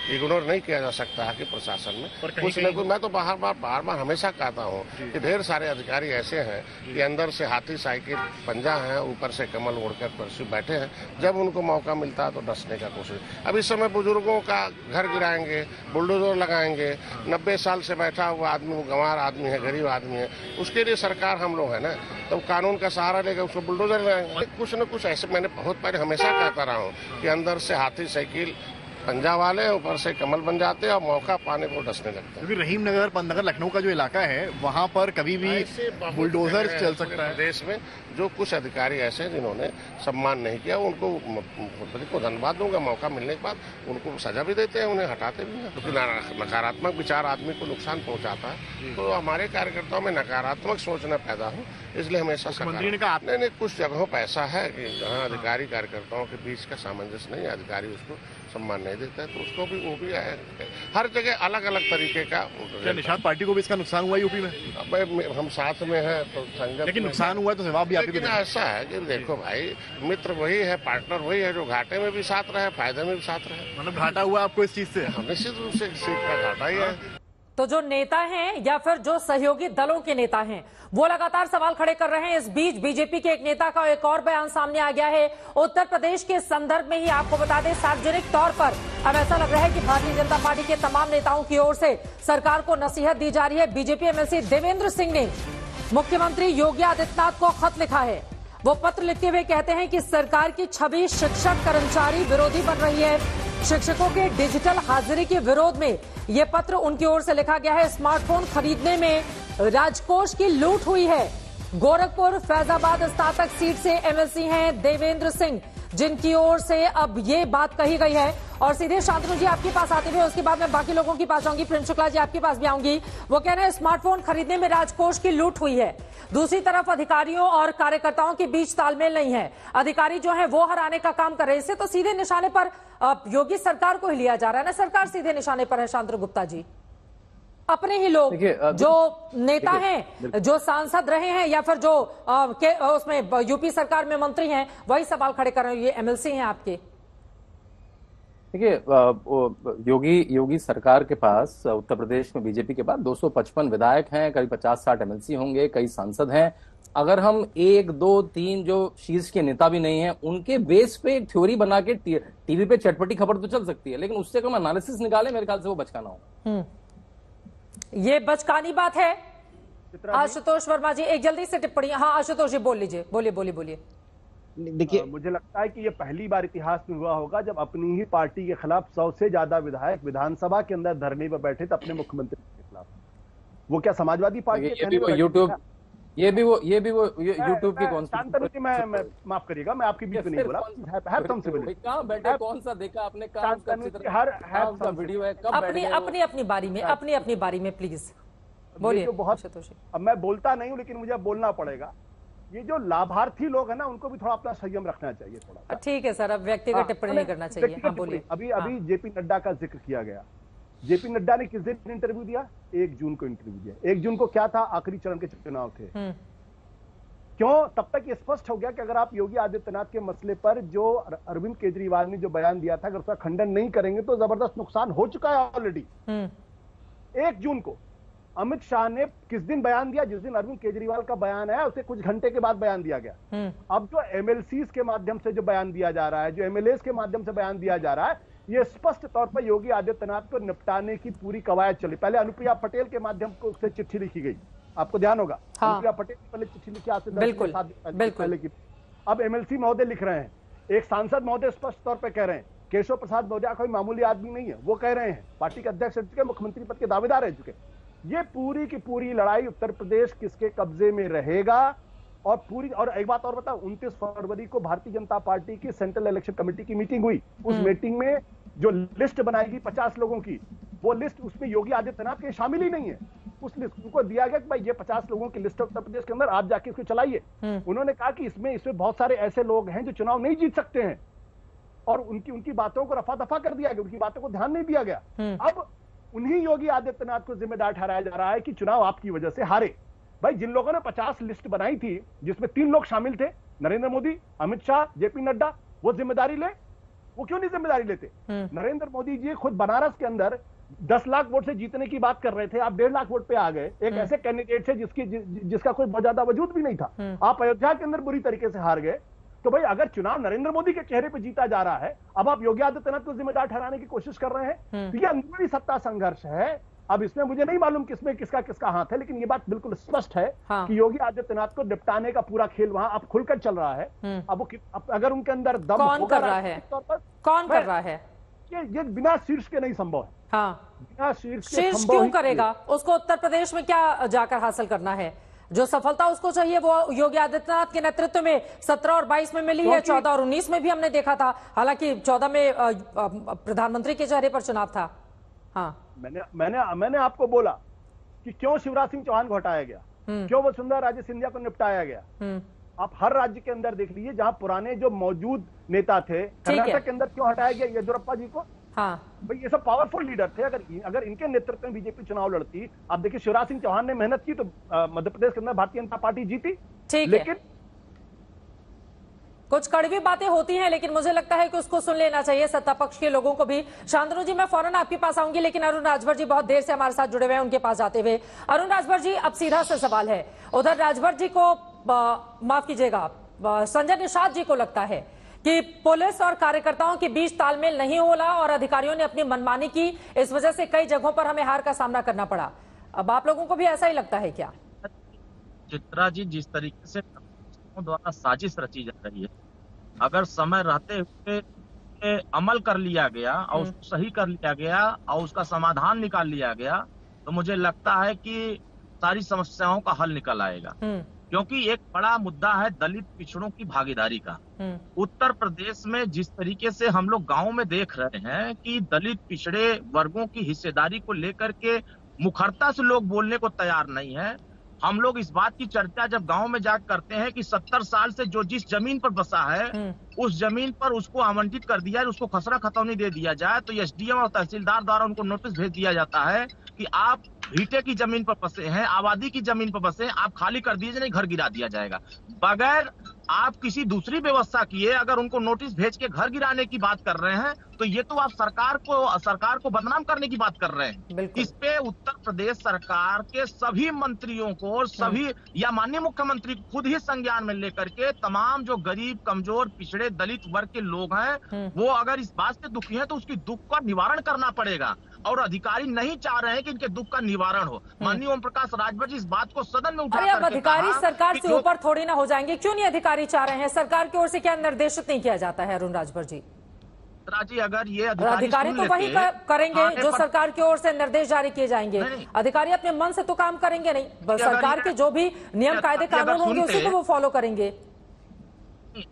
Speaker 6: इग्नोर नहीं किया जा सकता है कि प्रशासन में कुछ न कुछ। मैं तो बार बार हमेशा कहता हूँ कि ढेर सारे अधिकारी ऐसे हैं कि अंदर से हाथी साइकिल पंजा है, ऊपर से कमल ओढ़कर कुर्सी बैठे हैं, जब उनको मौका मिलता है तो डसने का कोशिश। अब इस समय बुजुर्गों का घर गिराएंगे, बुलडोजर लगाएंगे, 90 साल से बैठा हुआ आदमी, वो गंवार आदमी है, गरीब आदमी है, उसके लिए सरकार हम लोग है ना, तो कानून का सहारा लेकर उसको बुलडोजर लगाएंगे। कुछ न कुछ ऐसे मैंने बहुत पहले हमेशा कहता रहा हूँ कि अंदर से हाथी साइकिल पंजा वाले ऊपर से कमल बन जाते हैं और मौका पाने को डसने लगते हैं।
Speaker 15: क्योंकि रहीम नगर, पंतनगर, लखनऊ का जो इलाका है वहां पर कभी भी बुलडोजर चल सकता है।
Speaker 6: देश में जो कुछ अधिकारी ऐसे हैं जिन्होंने सम्मान नहीं किया, उनको मुख्यमंत्री को धन्यवाद दूंगा। मौका मिलने के बाद उनको सजा भी देते हैं, उन्हें हटाते भी हैं, क्योंकि नकारात्मक विचार आदमी को नुकसान पहुंचाता है। तो हमारे कार्यकर्ताओं में नकारात्मक सोच न पैदा हो, इसलिए हमेशा
Speaker 15: मंत्री ने कहा
Speaker 6: नहीं, कुछ जगहों पर ऐसा है कि जहाँ अधिकारी कार्यकर्ताओं के बीच का सामंजस्य नहीं है, अधिकारी उसको सम्मान नहीं देता है, तो उसको भी वो भी है। हर जगह अलग अलग तरीके का।
Speaker 15: क्या निषाद पार्टी को भी इसका नुकसान हुआ यूपी में?
Speaker 6: अब हम साथ में हैं तो संगत,
Speaker 15: लेकिन नुकसान हुआ तो जवाब भी
Speaker 6: लेकिन ऐसा है कि देखो भाई, मित्र वही है, पार्टनर वही है जो घाटे में भी साथ रहे, फायदे में भी साथ रहे।
Speaker 15: मतलब घाटा हुआ आपको इस चीज से?
Speaker 6: निश्चित रूप से सीट का घाटा ही है।
Speaker 1: तो जो नेता हैं या फिर जो सहयोगी दलों के नेता हैं वो लगातार सवाल खड़े कर रहे हैं। इस बीच बीजेपी के एक नेता का एक और बयान सामने आ गया है। उत्तर प्रदेश के संदर्भ में ही आपको बता दें, सार्वजनिक तौर पर अब ऐसा लग रहा है कि भारतीय जनता पार्टी के तमाम नेताओं की ओर से सरकार को नसीहत दी जा रही है। बीजेपी एमएलसी देवेंद्र सिंह ने मुख्यमंत्री योगी आदित्यनाथ को खत लिखा है। वो पत्र लिखते हुए कहते हैं कि सरकार की छवि शिक्षक कर्मचारी विरोधी बन रही है। शिक्षकों के डिजिटल हाजिरी के विरोध में ये पत्र उनकी ओर से लिखा गया है। स्मार्टफोन खरीदने में राजकोष की लूट हुई है। गोरखपुर फैजाबाद स्नातक सीट से एमएलसी हैं देवेंद्र सिंह, जिनकी ओर से अब ये बात कही गई है। और सीधे शांतनु जी आपके पास आते हुए उसके बाद मैं बाकी लोगों के पास आऊंगी। प्रिंस शुक्ला जी आपके पास भी आऊंगी। वो कह रहे हैं स्मार्टफोन खरीदने में राजकोष की लूट हुई है। दूसरी तरफ अधिकारियों और कार्यकर्ताओं के बीच तालमेल नहीं है। अधिकारी जो है वो हराने का काम कर रहे हैं। इससे तो सीधे निशाने पर योगी सरकार को ही लिया जा रहा है ना। सरकार सीधे निशाने पर है। शांतनु गुप्ता जी, अपने ही लोग जो नेता हैं, जो सांसद रहे हैं या फिर जो उसमें यूपी सरकार में मंत्री हैं, वही सवाल खड़े कर रहे हैं। ये एमएलसी हैं आपके।
Speaker 14: देखिए, योगी सरकार के पास उत्तर प्रदेश में बीजेपी के बाद 255 विधायक हैं, करीब 50-60 एमएलसी होंगे, कई सांसद हैं। अगर हम 1, 2, 3 जो शीर्ष के नेता भी नहीं हैं, उनके बेस पे एक थ्योरी बना के टीवी पे चटपटी खबर तो चल सकती है, लेकिन उससे कम एनालिसिस निकाले मेरे ख्याल से वो बचकाना होगा।
Speaker 1: ये बचकानी बात है। आशुतोष वर्मा जी एक जल्दी से टिप्पणी। हाँ आशुतोष जी बोल लीजिए, बोलिए।
Speaker 13: देखिए, मुझे लगता है कि ये पहली बार इतिहास में हुआ होगा जब अपनी ही पार्टी के खिलाफ 100 से ज्यादा विधायक विधानसभा के अंदर धरने पर बैठे थे अपने मुख्यमंत्री के खिलाफ। वो क्या समाजवादी पार्टी?
Speaker 14: ये भी वो यूट्यूब की कौन सी?
Speaker 13: मैं माफ करिएगा, मैं आपके बीच में नहीं बोला। तुमसे बोलिए
Speaker 14: कहाँ बैठे, कौन सा देखा आपने? हर वीडियो है, कब
Speaker 1: अपनी बारी में प्लीज बोलिए।
Speaker 13: अब मैं बोलता नहीं हूँ, लेकिन मुझे बोलना पड़ेगा। ये जो लाभार्थी लोग हैं ना, उनको भी थोड़ा अपना संयम रखना चाहिए थोड़ा।
Speaker 1: ठीक है सर, अब व्यक्तिगत टिप्पणी नहीं करना चाहिए। हाँ बोलिए।
Speaker 13: अभी जेपी नड्डा का जिक्र किया गया। जेपी नड्डा ने किस दिन इंटरव्यू दिया? 1 जून को इंटरव्यू दिया। 1 जून को क्या था? आखिरी चरण के चुनाव थे। क्यों? तब तक ये स्पष्ट हो गया कि अगर आप योगी आदित्यनाथ के मसले पर जो अरविंद केजरीवाल ने जो बयान दिया था, अगर उसका खंडन नहीं करेंगे तो जबरदस्त नुकसान हो चुका है ऑलरेडी। 1 जून को अमित शाह ने किस दिन बयान दिया? जिस दिन अरविंद केजरीवाल का बयान आया उससे कुछ घंटे के बाद बयान दिया गया। अब जो एमएलसीज के माध्यम से जो बयान दिया जा रहा है, जो एमएलएस के माध्यम से बयान दिया जा रहा है, ये स्पष्ट तौर पर योगी आदित्यनाथ को निपटाने की पूरी कवायद चली। पहले अनुप्रिया पटेल के माध्यम से चिट्ठी लिखी गई, आपको ध्यान होगा। अनुप्रिया पटेल ने पहले चिट्ठी लिखी, आज से 10 पहले की। अब एमएलसी महोदय लिख रहे हैं। एक सांसद महोदय स्पष्ट तौर पर कह रहे हैं, केशव प्रसाद मौर्य कोई मामूली आदमी नहीं है, वो कह रहे हैं, पार्टी के अध्यक्ष रह चुके, मुख्यमंत्री पद के दावेदार रह चुके। ये पूरी की पूरी लड़ाई उत्तर प्रदेश किसके कब्जे में रहेगा। और एक बात और बताओ, 29 फरवरी को भारतीय जनता पार्टी की सेंट्रल इलेक्शन कमेटी की मीटिंग हुई। उस मीटिंग में जो लिस्ट बनाएगी 50 लोगों की, वो लिस्ट उसमें योगी आदित्यनाथ के शामिल ही नहीं है। उस लिस्ट उनको दिया गया कि भाई ये 50 लोगों की लिस्ट उत्तर प्रदेश के अंदर, आप जाके इसको चलाइए। उन्होंने कहा कि इसमें बहुत सारे ऐसे लोग हैं जो चुनाव नहीं जीत सकते हैं, और उनकी बातों को रफा दफा कर दिया गया, उनकी बातों को ध्यान नहीं दिया गया। अब उन्हीं योगी आदित्यनाथ को जिम्मेदार ठहराया जा रहा है कि चुनाव आपकी वजह से हारे। भाई जिन लोगों ने 50 लिस्ट बनाई थी, जिसमें 3 लोग शामिल थे, नरेंद्र मोदी, अमित शाह, जेपी नड्डा, वो जिम्मेदारी ले? वो क्यों नहीं जिम्मेदारी लेते? नरेंद्र मोदी जी खुद बनारस के अंदर 10 लाख वोट से जीतने की बात कर रहे थे, आप 1.5 लाख वोट पे आ गए। एक ऐसे कैंडिडेट से जिसका कोई बहुत ज्यादा वजूद भी नहीं था। आप अयोध्या के अंदर बुरी तरीके से हार गए। तो भाई अगर चुनाव नरेंद्र मोदी के चेहरे पे जीता जा रहा है, अब आप योगी आदित्यनाथ को जिम्मेदार ठहराने की कोशिश कर रहे हैं। तो ये अंदरूनी सत्ता संघर्ष है। अब इसमें मुझे नहीं मालूम किसमें किसका हाथ है, लेकिन ये बात बिल्कुल स्पष्ट है कि योगी आदित्यनाथ को निपटाने का पूरा खेल वहां अब खुलकर चल रहा है। अब अगर उनके अंदर दम
Speaker 1: कौन कर रहा है? कौन कर रहा है?
Speaker 13: ये बिना शीर्ष के नहीं संभव है।
Speaker 1: हाँ,
Speaker 13: बिना शीर्ष के
Speaker 1: शीर्ष
Speaker 13: संभव
Speaker 1: क्यों
Speaker 13: ही
Speaker 1: करेगा? उसको उत्तर प्रदेश में क्या जाकर हासिल करना है? जो सफलता उसको चाहिए वो योगी आदित्यनाथ के नेतृत्व में 17 और 22 में मिली है, 14 और 19 में भी हमने देखा था। हालांकि 14 में प्रधानमंत्री के चेहरे पर चुनाव था। हाँ,
Speaker 13: मैंने आपको बोला कि क्यों शिवराज सिंह चौहान को हटाया गया, क्यों वसुंधरा राजे सिंधिया को निपटाया गया। आप हर राज्य के अंदर देख लीजिए, जहां पुराने जो मौजूद नेता थे, कर्नाटक के अंदर क्यों हटाया गया येदियुरप्पा जी को?
Speaker 1: हाँ
Speaker 13: भाई ये सब पावरफुल लीडर थे। अगर इनके नेतृत्व में बीजेपी चुनाव लड़ती, आप देखिए शिवराज सिंह चौहान ने मेहनत की तो मध्य प्रदेश के अंदर भारतीय जनता पार्टी जीती।
Speaker 1: ठीक
Speaker 13: लेकिन
Speaker 1: है। कुछ कड़वी बातें होती हैं, लेकिन मुझे लगता है कि उसको सुन लेना चाहिए सत्ता पक्ष के लोगों को भी। शांतनु जी, मैं फौरन आपके पास आऊंगी, लेकिन अरुण राजभर जी बहुत देर से हमारे साथ जुड़े हुए हैं, उनके पास जाते हुए। अरुण राजभर जी, अब सीधा सा सवाल है, उधर राजभर जी को माफ कीजिएगा, संजय निषाद जी को लगता है कि पुलिस और कार्यकर्ताओं के बीच तालमेल नहीं होला और अधिकारियों ने अपनी मनमानी की, इस वजह से कई जगहों पर हमें हार का सामना करना पड़ा। अब आप लोगों को भी ऐसा ही लगता है क्या?
Speaker 16: चित्रा जी, जिस तरीके से द्वारा साजिश रची जा रही है, अगर समय रहते हुए अमल कर लिया गया और उसको सही कर लिया गया और उसका समाधान निकाल लिया गया, तो मुझे लगता है कि सारी समस्याओं का हल निकल आएगा। क्योंकि एक बड़ा मुद्दा है दलित पिछड़ों की भागीदारी का। उत्तर प्रदेश में जिस तरीके से हम लोग गांव में देख रहे हैं कि दलित पिछड़े वर्गों की हिस्सेदारी को लेकर के मुखरता से लोग बोलने को तैयार नहीं है। हम लोग इस बात की चर्चा जब गांव में जाकर करते हैं कि 70 साल से जो जिस जमीन पर बसा है उस जमीन पर उसको आवंटित कर दिया है, उसको खसरा खतौनी दे दिया जाए, तो एसडीएम और तहसीलदार द्वारा उनको नोटिस भेज दिया जाता है कि आप भीटे की जमीन पर बसे हैं, आबादी की जमीन पर बसे हैं, आप खाली कर दीजिए, नहीं घर गिरा दिया जाएगा। बगैर आप किसी दूसरी व्यवस्था किए अगर उनको नोटिस भेज के घर गिराने की बात कर रहे हैं, तो ये तो आप सरकार को बदनाम करने की बात कर रहे हैं। इस पे उत्तर प्रदेश सरकार के सभी मंत्रियों को, सभी या माननीय मुख्यमंत्री खुद ही संज्ञान में लेकर के तमाम जो गरीब, कमजोर, पिछड़े, दलित वर्ग के लोग हैं, वो अगर इस बात से दुखी हैं तो उसकी दुख का निवारण करना पड़ेगा। और अधिकारी नहीं चाह रहे हैं कि इनके दुख का निवारण हो। माननीय ओम प्रकाश राजभर जी इस बात को सदन में उठा
Speaker 1: अरे अब अधिकारी सरकार से ऊपर थोड़ी ना हो जाएंगे? क्यों नहीं अधिकारी चाह रहे हैं? सरकार की ओर से क्या निर्देशित नहीं किया जाता है अरुण राजभर जी?
Speaker 16: जी, अगर ये
Speaker 1: अधिकारी तो वही करेंगे जो सरकार की ओर से निर्देश जारी किए जाएंगे। अधिकारी अपने मन से तो काम करेंगे नहीं, सरकार के जो भी नियम, कायदे, कानून होंगे उसी को वो फॉलो करेंगे।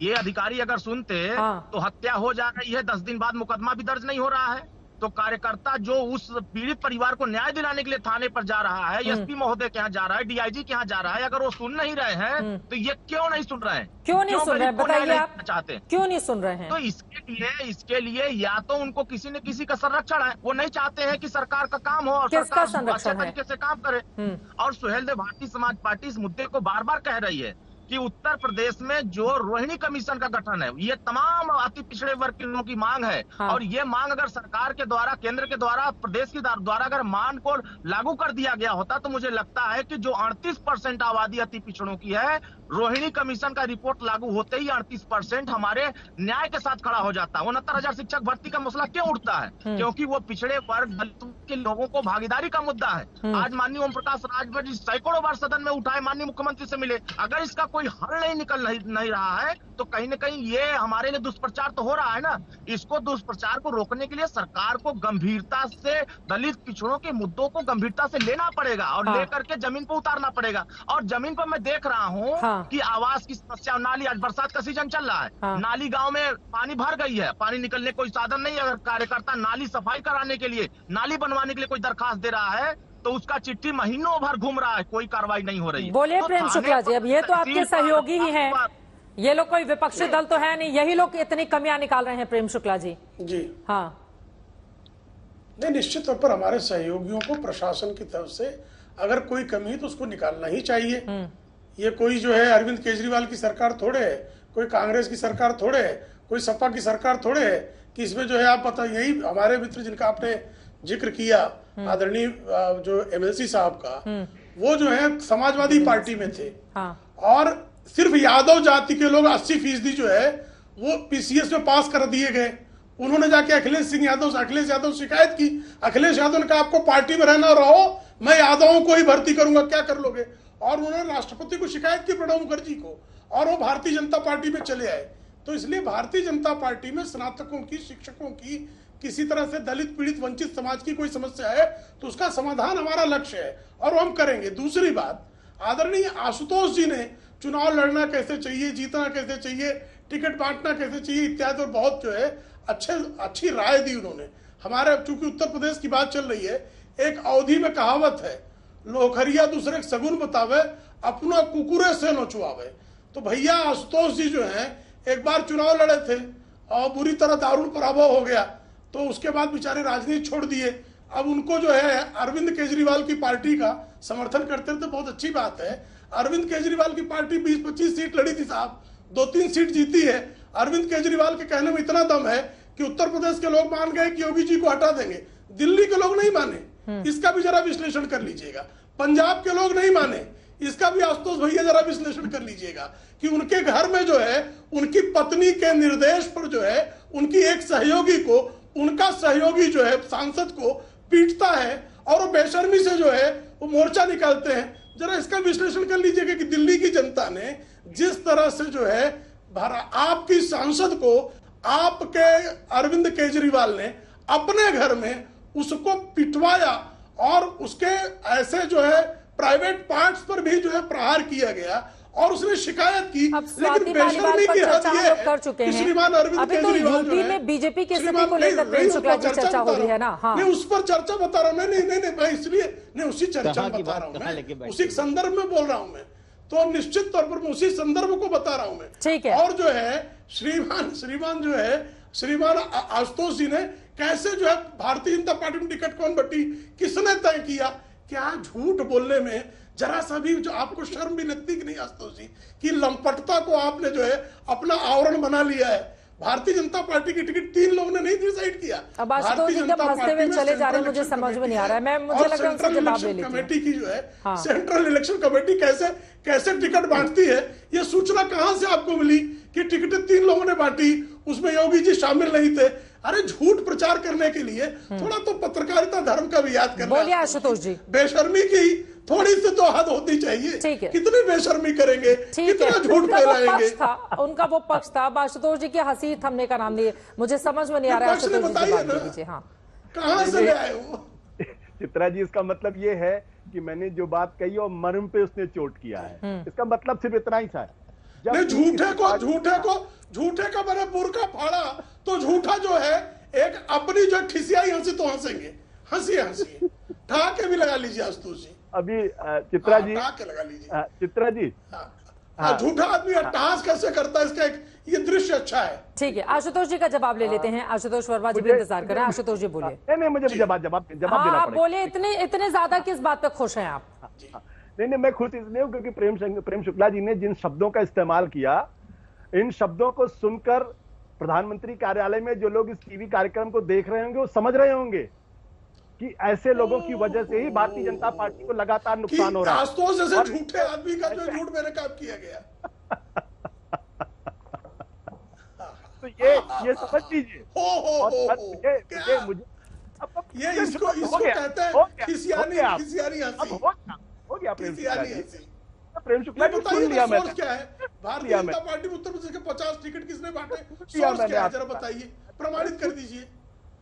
Speaker 16: ये अधिकारी अगर सुनते तो हत्या हो जा रही है, 10 दिन बाद मुकदमा भी दर्ज नहीं हो रहा है, तो कार्यकर्ता जो उस पीड़ित परिवार को न्याय दिलाने के लिए थाने पर जा रहा है, एसपी महोदय के यहाँ जा रहा है, डीआईजी के यहाँ जा रहा है, अगर वो सुन नहीं रहे हैं तो ये क्यों नहीं सुन रहे हैं?
Speaker 1: क्यों नहीं सुन रहे हैं बताइए आप?
Speaker 16: चाहते हैं
Speaker 1: क्यों नहीं सुन रहे हैं?
Speaker 16: तो इसके लिए या तो उनको किसी न किसी का संरक्षण है, वो नहीं चाहते हैं कि सरकार का काम हो और
Speaker 1: किसका
Speaker 16: सरकार अच्छे तरीके से काम करे। और सुहेल देव भारतीय समाज पार्टी इस मुद्दे को बार बार कह रही है कि उत्तर प्रदेश में जो रोहिणी कमीशन का गठन है, ये तमाम अति पिछड़े वर्ग के लोगों की मांग है। और ये मांग अगर सरकार के द्वारा, केंद्र के द्वारा, प्रदेश के द्वारा अगर मांग को लागू कर दिया गया होता, तो मुझे लगता है कि जो 38% आबादी अति पिछड़ों की है, रोहिणी कमीशन का रिपोर्ट लागू होते ही 38% हमारे न्याय के साथ खड़ा हो जाता है। 69,000 शिक्षक भर्ती का मसला क्यों उठता है? क्योंकि वो पिछड़े वर्ग के लोगों को भागीदारी का मुद्दा है। आज माननीय ओम प्रकाश राजभर जी सैकड़ों बार सदन में उठाए, माननीय मुख्यमंत्री से मिले, अगर इसका कोई हल नहीं निकल नहीं रहा है तो कहीं न कहीं ये हमारे लिए दुष्प्रचार तो हो रहा है ना। इसको दुष्प्रचार को रोकने के लिए सरकार को गंभीरता से दलित पिछड़ों के मुद्दों को गंभीरता से लेना पड़ेगा और लेकर के जमीन पर उतारना पड़ेगा। और जमीन पर मैं देख रहा हूँ कि आवास की समस्या, नाली, आज बरसात का सीजन चल रहा है, नाली गांव में पानी भर गई है, पानी निकलने कोई साधन नहीं है। अगर कार्यकर्ता नाली सफाई कराने के लिए, नाली बनवाने के लिए कोई दरखास्त दे रहा है तो उसका चिट्ठी महीनों भर घूम रहा है, कोई कार्रवाई नहीं हो रही।
Speaker 1: बोलिए प्रेम शुक्ला जी, अब ये तो आपके सहयोगी ही हैं, ये लोग कोई विपक्षी दल तो है नहीं, यही लोग इतनी कमियां निकाल रहे हैं प्रेम शुक्ला जी।
Speaker 12: जी
Speaker 1: हाँ,
Speaker 12: नहीं, निश्चित तौर पर हमारे सहयोगियों को प्रशासन की तरफ से अगर कोई कमी तो उसको निकालना ही चाहिए। ये कोई जो है अरविंद केजरीवाल की सरकार थोड़े है, कोई कांग्रेस की सरकार थोड़े है, कोई सपा की सरकार थोड़े है कि इसमें जो है आप पता, यही हमारे मित्र जिनका आपने जिक्र किया, आदरणीय जो एमएलसी साहब का, वो जो है समाजवादी पार्टी में थे और सिर्फ यादव जाति के लोग 80% जो है वो पीसीएस में पास कर दिए गए। उन्होंने जाके अखिलेश यादव शिकायत की। अखिलेश यादव ने कहा आपको पार्टी में रहना रहो, मैं यादवों को ही भर्ती करूंगा, क्या कर लोगे? और उन्होंने राष्ट्रपति को शिकायत की, प्रणब मुखर्जी को, और वो भारतीय जनता पार्टी में चले आए। तो इसलिए भारतीय जनता पार्टी में स्नातकों की, शिक्षकों की किसी तरह से दलित पीड़ित वंचित समाज की कोई समस्या है तो उसका समाधान हमारा लक्ष्य है और हम करेंगे। दूसरी बात, आदरणीय आशुतोष जी ने चुनाव लड़ना कैसे चाहिए, जीतना कैसे चाहिए, टिकट बांटना कैसे चाहिए इत्यादि और बहुत जो है अच्छी राय दी उन्होंने। हमारे चूंकि उत्तर प्रदेश की बात चल रही है, एक अवधि में कहावत है, लोखरिया दूसरे सगुन बतावे, अपना कुकुरे से नोचवावे। तो भैया आशुतोष जी जो हैं एक बार चुनाव लड़े थे और बुरी तरह दारुण पराभव हो गया, तो उसके बाद बेचारे राजनीति छोड़ दिए। अब उनको जो है अरविंद केजरीवाल की पार्टी का समर्थन करते हैं तो बहुत अच्छी बात है। अरविंद केजरीवाल की पार्टी 20-25 सीट लड़ी थी साहब, 2-3 सीट जीती है। अरविंद केजरीवाल के कहने में इतना दम है कि उत्तर प्रदेश के लोग मान गए कि योगी जी को हटा देंगे, दिल्ली के लोग नहीं माने, इसका भी जरा विश्लेषण कर लीजिएगा। पंजाब के लोग नहीं माने, इसका भी आशुतोष भैया जरा विश्लेषण कर लीजिएगा कि उनके घर में जो है उनकी पत्नी के निर्देश पर जो है उनकी एक सहयोगी को, उनका सहयोगी जो है सांसद को पीटता है और वो बेशर्मी से जो है वो मोर्चा निकालते हैं। जरा इसका विश्लेषण कर लीजिएगा कि दिल्ली की जनता ने जिस तरह से जो है आपकी सांसद को आपके अरविंद केजरीवाल ने अपने घर में उसको पिटवाया और उसके ऐसे जो है प्राइवेट पार्ट्स पर भी जो है प्रहार किया गया और उसने शिकायत की। लेकिन बेशर्मी की हद ये है कि श्रीमान अरविंद केजरीवाल जो है
Speaker 1: बीजेपी की स्थिति को लेकर प्रेम शुक्ला जी चर्चा हो रही है ना। हाँ।
Speaker 12: नहीं, उस पर चर्चा बता रहा हूँ। नहीं भाई, इसलिए नहीं, उसी चर्चा में बता रहा हूँ मैं, उसी संदर्भ में बोल रहा हूँ मैं, तो निश्चित तौर पर उसी संदर्भ को बता रहा हूँ मैं।
Speaker 1: ठीक है।
Speaker 12: और जो है श्रीमान जो है श्रीमान आशुतोष जी ने कैसे जो है भारतीय जनता पार्टी में टिकट कौन बटी, किसने तय किया, क्या झूठ बोलने में जरा सा भी जो आपको शर्म भी लगती कि नहीं आशुतोष जी, कि लंपटता को आपने जो है अपना आवरण बना लिया है। भारतीय जनता पार्टी की टिकट 3 लोगों ने नहीं डिसाइड किया।
Speaker 1: अब आशुतोष जी जब हंसते हुए चले जा रहे हैं, मुझे समझ में नहीं आ रहा है। मुझे लग रहा है उनसे जवाब ले लेती हूं।
Speaker 12: कमेटी की जो है सेंट्रल इलेक्शन कमेटी कैसे टिकट बांटती है, ये सूचना कहां से आपको मिली कि टिकटें 3 लोगों ने बांटी, उसमें योगी जी शामिल नहीं थे? अरे झूठ प्रचार करने के लिए थोड़ा तो पत्रकारिता धर्म का भी याद करना।
Speaker 1: बोलिए आशुतोष जी।
Speaker 12: बेशर्मी की थोड़ी सी तो हद होती चाहिए।
Speaker 1: ठीक है।
Speaker 12: कितनी बेशर्मी करेंगे, कितना झूठ फैलाएंगे।
Speaker 1: उनका वो पक्ष था। आशुतोष जी की हंसी थमने का नाम नहीं, मुझे समझ में नहीं आ रहा है। आशुतोष जी जवाब दीजिए। हाँ,
Speaker 12: कहां से ले आए हो?
Speaker 13: चित्रा जी, इसका मतलब ये है कि मैंने जो बात कही और मर्म पे उसने चोट किया है। इसका मतलब सिर्फ इतना ही था।
Speaker 12: झूठे का मैंने बुरका फाड़ा तो झूठा जो है एक अपनी जो ठिसियाई हंसी तो हंसेंगे, हंसी ठहाके भी लगा लीजिए आशुतोष जी।
Speaker 13: अभी चित्रा जी
Speaker 12: ठहाके लगा लीजिए।
Speaker 13: चित्रा जी,
Speaker 12: झूठा आदमी अट्टहास कैसे करता है, इसका एक ये दृश्य अच्छा है।
Speaker 1: ठीक है, आशुतोष जी का जवाब ले लेते हैं। आशुतोष वर्मा जी भी इंतजार करें। आशुतोष जी बोलिए।
Speaker 13: नहीं, मुझे जवाब देना पड़ेगा।
Speaker 1: आप बोलिए। इतने ज्यादा किस बात पे खुश हैं आप?
Speaker 13: नहीं, मैं खुश इसलिए हूं क्योंकि प्रेम शुक्ला जी ने जिन शब्दों का इस्तेमाल किया, इन शब्दों को सुनकर प्रधानमंत्री कार्यालय में जो लोग इस टीवी कार्यक्रम को देख रहे होंगे वो समझ रहे होंगे कि ऐसे लोगों की वजह से ही भारतीय जनता पार्टी को लगातार नुकसान हो रहा है।
Speaker 12: आशुतोष जैसे झूठे आदमी का जो झूठ मेरे काम किया गया,
Speaker 13: तो ये समझ लीजिए।
Speaker 12: मुझे इसको कहते हैं खिसियानी हंसी।
Speaker 13: हो गया प्रेम शुक्ला जी, सुन लिया मैंने।
Speaker 12: क्या है भारतीय जनता पार्टी में उत्तर प्रदेश के 50 टिकट किसने बांटे? सोर्स क्या है जरा बताइए, प्रमाणित कर दीजिए।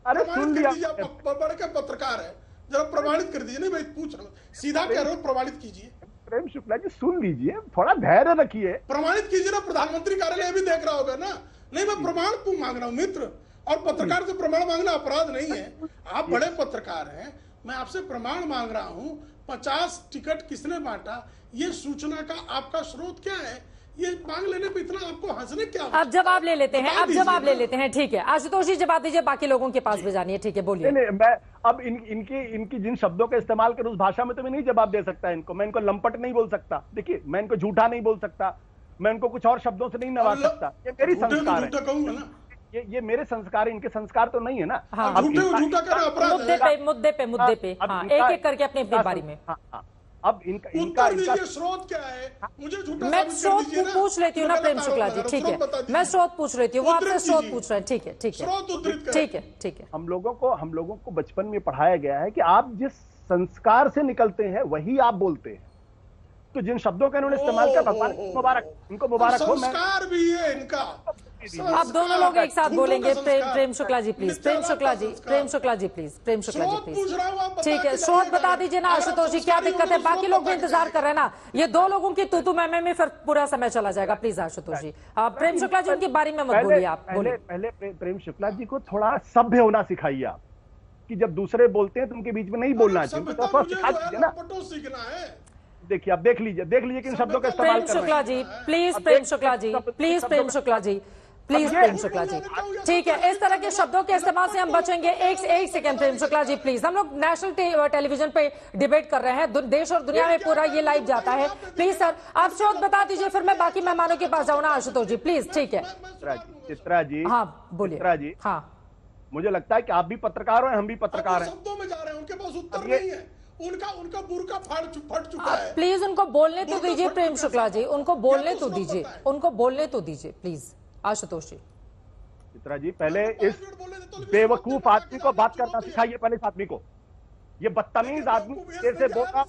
Speaker 13: अरे सुन लिया,
Speaker 12: आप बड़े के पत्रकार है, जरा प्रमाणित कर दीजिए। नहीं भाई, पूछ रहा हूं, सीधा कह रहा हूं, प्रमाणित कीजिए।
Speaker 13: प्रेम शुक्ला जी सुन लीजिए, थोड़ा धैर्य रखिए।
Speaker 12: प्रमाणित कीजिए ना, प्रधानमंत्री कार्यालय भी देख रहा होगा ना। नहीं, मैं प्रमाण क्यों मांग रहा हूँ मित्र, और पत्रकार से प्रमाण मांगना अपराध नहीं है। आप बड़े पत्रकार हैं, मैं आपसे प्रमाण मांग रहा हूँ। 50 टिकट किसने बांटा, ये सूचना का आपका स्रोत क्या है, ये मांग लेने पे इतना आपको हंसने क्या?
Speaker 1: अब जवाब ले लेते हैं। ठीक है, आशुतोष जी जवाब दीजिए, बाकी लोगों के पास भी जानिए। ठीक है, बोलिए।
Speaker 13: नहीं, मैं अब इनकी जिन शब्दों का इस्तेमाल कर उस भाषा में तो मैं नहीं जवाब दे सकता इनको। मैं इनको लंपट नहीं बोल सकता, देखिए, मैं इनको झूठा नहीं बोल सकता, मैं इनको कुछ और शब्दों से नहीं नवाज सकता। ये मेरी संस्कार है, ये मेरे संस्कार है, इनके संस्कार तो नहीं है ना।
Speaker 1: मुद्दे पे एक करके अपनी बारी में।
Speaker 12: अब इनका स्रोत क्या है, मुझे झूठा
Speaker 1: मैं स्रोत पूछ लेती हूँ ना प्रेम शुक्ला जी। ठीक है, मैं स्रोत पूछ रही हूँ, वो आपसे स्रोत पूछ रहे हैं। ठीक है।
Speaker 13: हम लोगों को बचपन में पढ़ाया गया है कि आप जिस संस्कार से निकलते हैं वही आप बोलते हैं। तो जिन शब्दों का इन्होंने इस्तेमाल किया, भगवान मुबारक, इनको मुबारक हो।
Speaker 12: संस्कार भी है इनका,
Speaker 1: आप दोनों लोग एक साथ बोलेंगे। Prem Shukla ji please, Prem Shukla ji please, Prem Shukla ji please. ठीक है, स्रोत बता दीजिए ना आशुतोष जी, क्या दिक्कत है? बाकी लोग भी इंतजार कर रहे हैं ना, ये दो लोगों की तू मैं में फिर पूरा समय चला जाएगा। प्लीज आशुतोष जी। प्रेम शुक्ला जी उनके बारे में मत बोलिए आप।
Speaker 13: पहले प्रेम शुक्ला जी को थोड़ा सभ्य होना सिखाइए आप, कि जब दूसरे बोलते हैं तो उनके बीच में नहीं बोलना चाहिए, तो सिखा दीजिए ना। देखिए, आप देख लीजिए किन शब्दों का इस्तेमाल कर रहे हैं।
Speaker 1: Prem Shukla ji please, Prem Shukla ji please, Prem Shukla ji please, Prem Shukla ji. ठीक है, इस तरह के शब्दों के इस्तेमाल से हम बचेंगे। एक सेकंड प्रेम शुक्ला जी प्लीज। हम लोग नेशनल टेलीविजन पे डिबेट कर रहे हैं, देश और दुनिया में पूरा ये लाइव जाता है। प्लीज सर, आप स्रोत बता दीजिए, फिर मैं बाकी मेहमानों के पास जाऊँ ना आशुतोष जी प्लीज। ठीक है
Speaker 13: चित्रा जी।
Speaker 1: हाँ बोलिए।
Speaker 13: चित्रा जी,
Speaker 1: हाँ,
Speaker 13: मुझे लगता है कि आप भी पत्रकार हैं, हम भी पत्रकार हैं।
Speaker 12: शब्दों में जा रहे हैं, उनके पास उत्तर नहीं है, उनका बुर्का फट चुका है।
Speaker 1: प्लीज उनको बोलने तो दीजिए प्रेम शुक्ला जी, उनको बोलने तो दीजिए, उनको बोलने तो दीजिए प्लीज आशुतोष जी।
Speaker 13: चित्रा जी, पहले इस बेवकूफ आदमी को बात करना सिखाइए, पहले इस आदमी को। ये बदतमीज आदमी कैसे बोलना,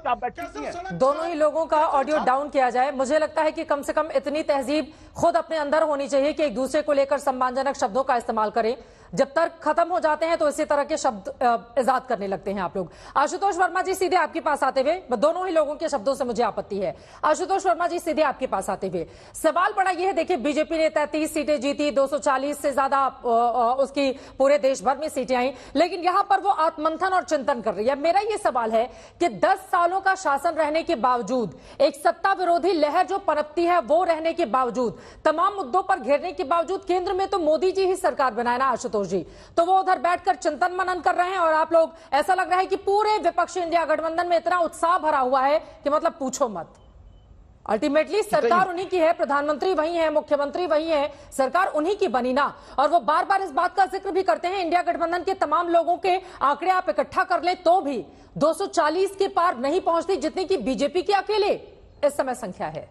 Speaker 13: आप बैठी हैं।
Speaker 1: दोनों ही लोगों का ऑडियो डाउन किया जाए। मुझे लगता है कि कम से कम इतनी तहजीब खुद अपने अंदर होनी चाहिए कि एक दूसरे को लेकर सम्मानजनक शब्दों का इस्तेमाल करें। जब तक खत्म हो जाते हैं तो इसी तरह के शब्द इजाद करने लगते हैं आप लोग। आशुतोष वर्मा जी सीधे आपके पास आते हुए, दोनों ही लोगों के शब्दों से मुझे आपत्ति है। आशुतोष वर्मा जी सीधे आपके पास आते हुए, सवाल बड़ा यह है, देखिए बीजेपी ने 33 सीटें जीती, 240 से ज्यादा उसकी पूरे देश भर में सीटें आई, लेकिन यहां पर वो आत्मंथन और चिंतन कर रही है। मेरा यह सवाल है कि 10 सालों का शासन रहने के बावजूद, एक सत्ता विरोधी लहर जो पनपती है वो रहने के बावजूद, तमाम मुद्दों पर घेरने के बावजूद, केंद्र में तो मोदी जी ही सरकार बनाए ना आशुतोष जी, तो वो उधर बैठकर चिंतन मनन कर रहे हैं और आप लोग, ऐसा लग रहा है कि पूरे विपक्षी इंडिया गठबंधन में इतना उत्साह भरा हुआ है कि मतलब पूछो मत। अल्टीमेटली सरकार उन्हीं की है, प्रधानमंत्री वही है, मुख्यमंत्री वही है, सरकार उन्हीं की बनी ना। और वो बार बार इस बात का जिक्र भी करते हैं, इंडिया गठबंधन के तमाम लोगों के आंकड़े आप इकट्ठा कर ले तो भी 240 के पार नहीं पहुंचती, जितनी की बीजेपी की अकेले इस समय संख्या है।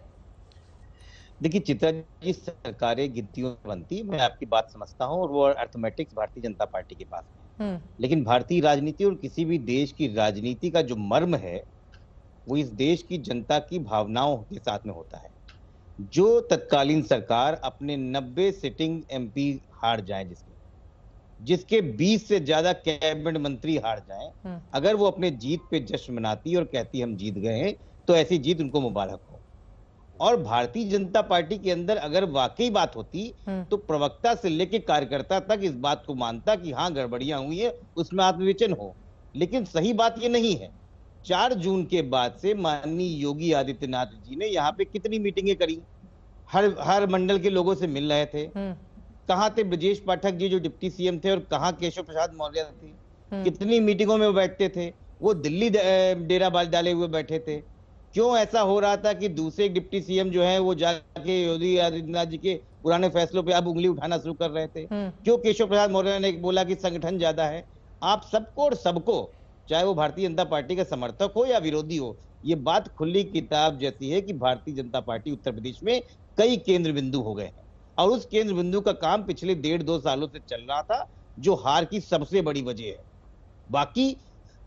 Speaker 11: देखिए चित्रा जी, सरकारें गिनतियों में बनती, मैं आपकी बात समझता हूं, और वो अर्थमेटिक्स भारतीय जनता पार्टी के पास है। लेकिन भारतीय राजनीति और किसी भी देश की राजनीति का जो मर्म है वो इस देश की जनता की भावनाओं के साथ में होता है। जो तत्कालीन सरकार अपने 90 सिटिंग एमपी हार जाए, जिसके 20 से ज्यादा कैबिनेट मंत्री हार जाएं, अगर वो अपने जीत पे जश्न मनाती और कहती हम जीत गए हैं, तो ऐसी जीत उनको मुबारक हो। और भारतीय जनता पार्टी के अंदर अगर वाकई बात होती तो प्रवक्ता से लेकर कार्यकर्ता तक इस बात को मानता कि हाँ गड़बड़ियां हुई है, उसमें आत्मविचन हो। लेकिन सही बात ये नहीं है। 4 जून के बाद से माननीय योगी आदित्यनाथ जी ने यहाँ पे कितनी मीटिंगें करी, हर मंडल के लोगों से मिल रहे थे। कहाँ थे ब्रजेश पाठक जी जो डिप्टी सीएम थे, और कहाँ केशव प्रसाद मौर्य थे? कितनी मीटिंगों में वो बैठते थे? वो दिल्ली डेरा डाले हुए बैठे थे। क्यों ऐसा हो रहा था कि दूसरे डिप्टी सीएम जो है वो जाके योगी आदित्यनाथ जी के पुराने फैसलों पे अब उंगली उठाना शुरू कर रहे थे? क्यों केशव प्रसाद मौर्य ने बोला कि संगठन ज्यादा है? आप सबको और सबको, चाहे वो भारतीय जनता पार्टी का समर्थक हो या विरोधी हो, ये बात खुली किताब जैसी है कि भारतीय जनता पार्टी उत्तर प्रदेश में कई केंद्र बिंदु हो गए हैं, और उस केंद्र बिंदु का काम पिछले 1.5-2 सालों से चल रहा था, जो हार की सबसे बड़ी वजह है। बाकी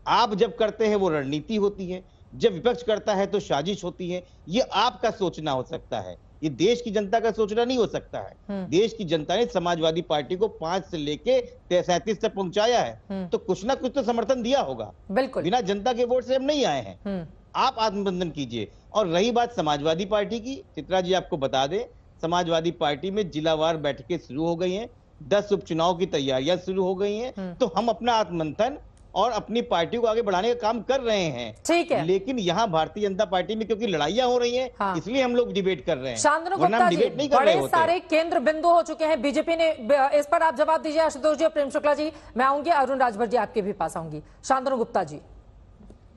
Speaker 11: आप जब करते हैं वो रणनीति होती है, जब विपक्ष करता है तो साजिश होती है। ये आपका सोचना हो सकता है, ये देश की जनता का सोचना नहीं हो सकता है। देश की जनता ने समाजवादी पार्टी को 5 से लेके 37 तक पहुंचाया है, तो कुछ ना कुछ तो समर्थन दिया होगा।
Speaker 1: बिल्कुल,
Speaker 11: बिना जनता के वोट से हम नहीं आए हैं। आप आत्मबंधन कीजिए। और रही बात समाजवादी पार्टी की, चित्रा जी आपको बता दें, समाजवादी पार्टी में जिलावार बैठकें शुरू हो गई हैं, 10 उपचुनाव की तैयारियां शुरू हो गई हैं। तो हम अपना आत्ममंथन और अपनी पार्टी को आगे बढ़ाने का काम कर रहे हैं।
Speaker 1: ठीक है,
Speaker 11: लेकिन यहाँ भारतीय जनता पार्टी में क्योंकि लड़ाइयां हो रही हैं, इसलिए हम लोग डिबेट कर रहे हैं।
Speaker 1: शांतनु गुप्ता जी, बड़े सारे केंद्र बिंदु हो चुके हैं बीजेपी ने, इस पर आप जवाब दीजिए आशुतोष जी और प्रेम शुक्ला जी। मैं आऊंगी, अरुण राजभर जी आपके भी पास आऊंगी। शांतनु गुप्ता जी,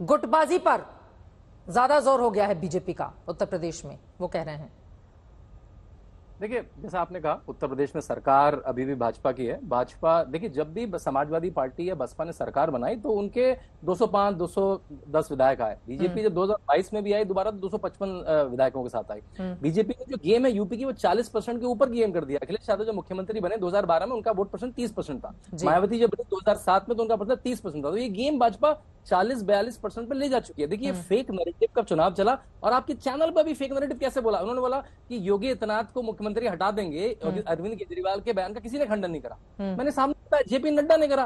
Speaker 1: गुटबाजी पर ज्यादा जोर हो गया है बीजेपी का उत्तर प्रदेश में, वो कह रहे हैं।
Speaker 14: देखिए, जैसा आपने कहा, उत्तर प्रदेश में सरकार अभी भी भाजपा की है। भाजपा, देखिए, जब भी समाजवादी पार्टी या बसपा ने सरकार बनाई तो उनके 205, 210 विधायक आए। बीजेपी जब 2022 में भी आई दोबारा, तो 255 विधायकों के साथ आई। बीजेपी ने जो गेम है यूपी की, वो 40% के ऊपर गेम कर दिया। अखिलेश यादव जो मुख्यमंत्री बने 2012 में, उनका वोट परसेंट 30% था। मायावती जब बनी 2007 में, तो उनका परसेंट 30% था। तो ये गेम भाजपा 40-42% पे ले जा चुकी है। देखिए, फेक नैरेटिव का चुनाव चला, और आपके चैनल पर भी फेक नैरेटिव कैसे बोला? उन्होंने बोला कि योगी आदित्यनाथ को मुख्यमंत्री मुख्यमंत्री हटा देंगे, अरविंद केजरीवाल के बयान का किसी ने खंडन नहीं करा। मैंने सामने बताया, जेपी नड्डा ने करा,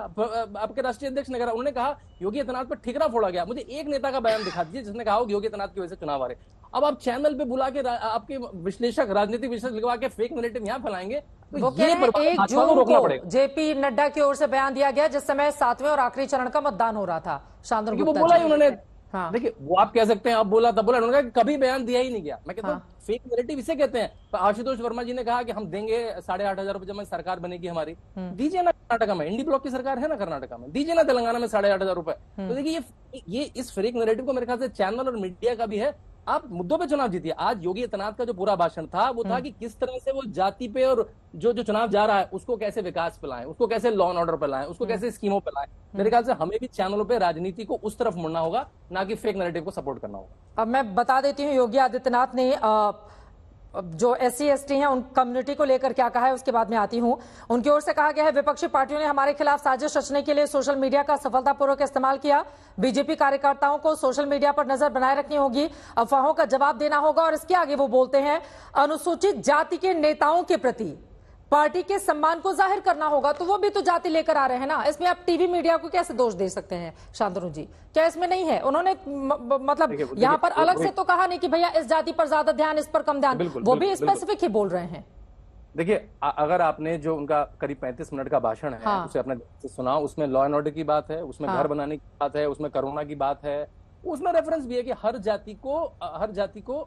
Speaker 14: आपके राष्ट्रीय अध्यक्ष ने करा। उन्होंने कहा योगी आदित्यनाथ पर ठिकरा फोड़ा गया। मुझे एक नेता का बयान दिखा दीजिए जिसने कहा हो योगी आदित्यनाथ की वजह से चुनाव आ रहे। अब आप चैनल पे बुला के आपके विश्लेषक, राजनीतिक विश्लेषक लगवा के फेक नैरेटिव यहाँ फैलाएंगे, तो ये
Speaker 1: 1 जून को जेपी नड्डा की ओर से बयान दिया गया जिस समय 7वें और आखिरी चरण का मतदान हो रहा था। शांतनु गुप्ता
Speaker 14: बोला ही उन्होंने। हाँ। देखिए वो आप कह सकते हैं, आप बोला तब बोला, उन्होंने कहा कभी बयान दिया ही नहीं गया। मैं कहता हूँ फेक नैरेटिव इसे कहते हैं। तो आशुतोष वर्मा जी ने कहा कि हम देंगे 8,500 रुपए जब सरकार बनेगी हमारी। दीजिए ना कर्नाटका में, इंडी ब्लॉक की सरकार है ना कर्नाटका में, दीजिए ना तेलंगाना में 8,500 रुपए। तो देखिए ये इस फेक नैरेटिव को मेरे ख्याल से चैनल और मीडिया का भी है। आप मुद्दों पे चुनाव जीतिए। आज योगी आदित्यनाथ का जो पूरा भाषण था वो था कि किस तरह से वो जाति पे और जो चुनाव जा रहा है उसको कैसे विकास पे लाएं, उसको कैसे लॉ एंड ऑर्डर पे लाएं, उसको कैसे स्कीमों पे लाएं। मेरे ख्याल से हमें भी चैनलों पे राजनीति को उस तरफ मुड़ना होगा, ना कि फेक नैरेटिव को सपोर्ट करना होगा।
Speaker 1: अब मैं बता देती हूँ योगी आदित्यनाथ ने जो SC ST हैं उन कम्युनिटी को लेकर क्या कहा है, उसके बाद में आती हूं। उनकी ओर से कहा गया है विपक्षी पार्टियों ने हमारे खिलाफ साजिश रचने के लिए सोशल मीडिया का सफलतापूर्वक इस्तेमाल किया। बीजेपी कार्यकर्ताओं को सोशल मीडिया पर नजर बनाए रखनी होगी, अफवाहों का जवाब देना होगा। और इसके आगे वो बोलते हैं अनुसूचित जाति के नेताओं के प्रति पार्टी के सम्मान को जाहिर करना होगा। तो वो भी तो जाति लेकर आ रहे हैं ना, इसमें आप टीवी मीडिया को कैसे दोष दे सकते हैं शांतनु जी? क्या इसमें नहीं है? उन्होंने मतलब यहाँ पर अलग से तो कहा नहीं कि भैया इस जाति पर ज्यादा ध्यान, इस पर कम ध्यान, वो भी स्पेसिफिक ही बोल रहे हैं।
Speaker 14: देखिए अगर आपने जो उनका करीब 35 मिनट का भाषण है उसे अपने से सुना, उसमें लॉ एंड ऑर्डर की बात है, उसमें घर बनाने की बात है, उसमें कोरोना की बात है, उसमें रेफरेंस भी है कि हर जाति को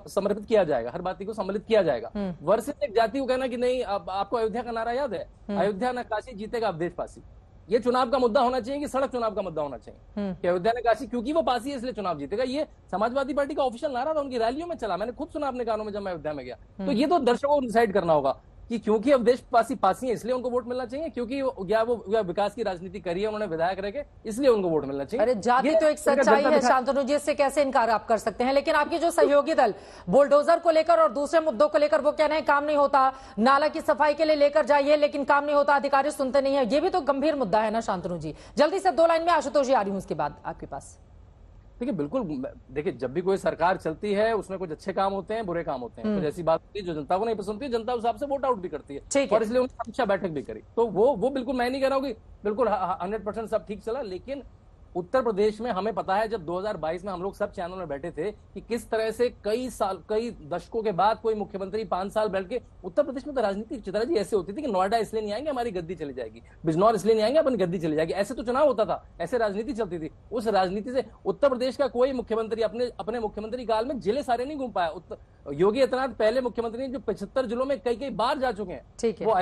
Speaker 14: समर्पित किया जाएगा, हर जाति को सम्मिलित किया जाएगा। वर्सेस एक जाति को कहना कि नहीं, आपको अयोध्या का नारा याद है, अयोध्या न काशी जीतेगा अवधेश पासी। ये चुनाव का मुद्दा होना चाहिए कि सड़क चुनाव का मुद्दा होना चाहिए कि अयोध्या ने काशी, क्योंकि वो पासी है इसलिए चुनाव जीतेगा। ये समाजवादी पार्टी का ऑफिशियल नारा था, उनकी रैलियों में चला, मैंने खुद सुना अपने कानों में जब मैं अयोध्या में गया। तो ये तो दर्शकों को डिसाइड करना होगा कि क्योंकि अवधेश पासी है इसलिए उनको वोट मिलना चाहिए, क्योंकि वो विकास की राजनीति करी है, उन्होंने विधायक रह के, इसलिए उनको वोट मिलना चाहिए।
Speaker 1: अरे जाति तो एक सच्चाई है शांतनु जी, इससे कैसे इनकार आप कर सकते हैं? लेकिन आपके जो सहयोगी दल बुलडोजर को लेकर और दूसरे मुद्दों को लेकर वो कह रहे हैं काम नहीं होता, नाला की सफाई के लिए लेकर जाइए लेकिन काम नहीं होता, अधिकारी सुनते नहीं है। ये भी तो गंभीर मुद्दा है ना शांतनु जी। जल्दी से 2 लाइन में आशुतोष जी आ रही हूँ उसके बाद आपके पास।
Speaker 14: देखिए बिल्कुल, देखिए जब भी कोई सरकार चलती है उसमें कुछ अच्छे काम होते हैं, बुरे काम होते हैं। कुछ ऐसी बात होती है जो जनता को नहीं पसंद होती है, जनता उस हिसाब से वोट आउट भी करती है, और इसलिए उन्होंने समीक्षा बैठक भी करी। तो वो बिल्कुल, मैं नहीं कह रहा हूँ कि बिल्कुल 100% सब ठीक चला, लेकिन उत्तर प्रदेश में हमें पता है जब 2022 में हम लोग सब चैनल में बैठे थे कि किस तरह से कई दशकों के बाद कोई मुख्यमंत्री 5 साल बैठ के, उत्तर प्रदेश में तो राजनीति चित्रा जी ऐसे होती थी कि नोएडा इसलिए नहीं आएंगे हमारी गद्दी चली जाएगी, बिजनौर इसलिए नहीं आएंगे अपनी गद्दी चली जाएगी, ऐसे तो चुनाव होता था, ऐसे राजनीति चलती थी। उस राजनीति से उत्तर प्रदेश का कोई मुख्यमंत्री अपने मुख्यमंत्री काल में जिले सारे नहीं घूम पाया। योगी आदित्यनाथ पहले मुख्यमंत्री जो 75 जिलों में कई बार जा चुके हैं, वो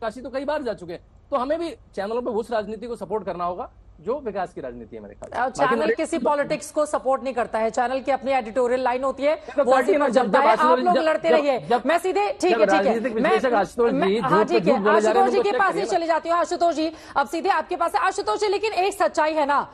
Speaker 14: काशी तो कई बार जा चुके हैं। तो हमें भी चैनलों पर उस राजनीति को सपोर्ट करना होगा जो विकास की राजनीति है मेरे ख्याल।
Speaker 1: चैनल किसी पॉलिटिक्स को सपोर्ट नहीं करता है, चैनल की अपनी एडिटोरियल लाइन होती है, वो ऐसी पर चलता है। आप लोग लड़ते रहिए, मैं सीधे ठीक है हाँ ठीक है आशुतोष जी के पास ही चले जाती हूँ। आशुतोष जी अब सीधे आपके पास है। आशुतोष जी लेकिन एक सच्चाई है ना,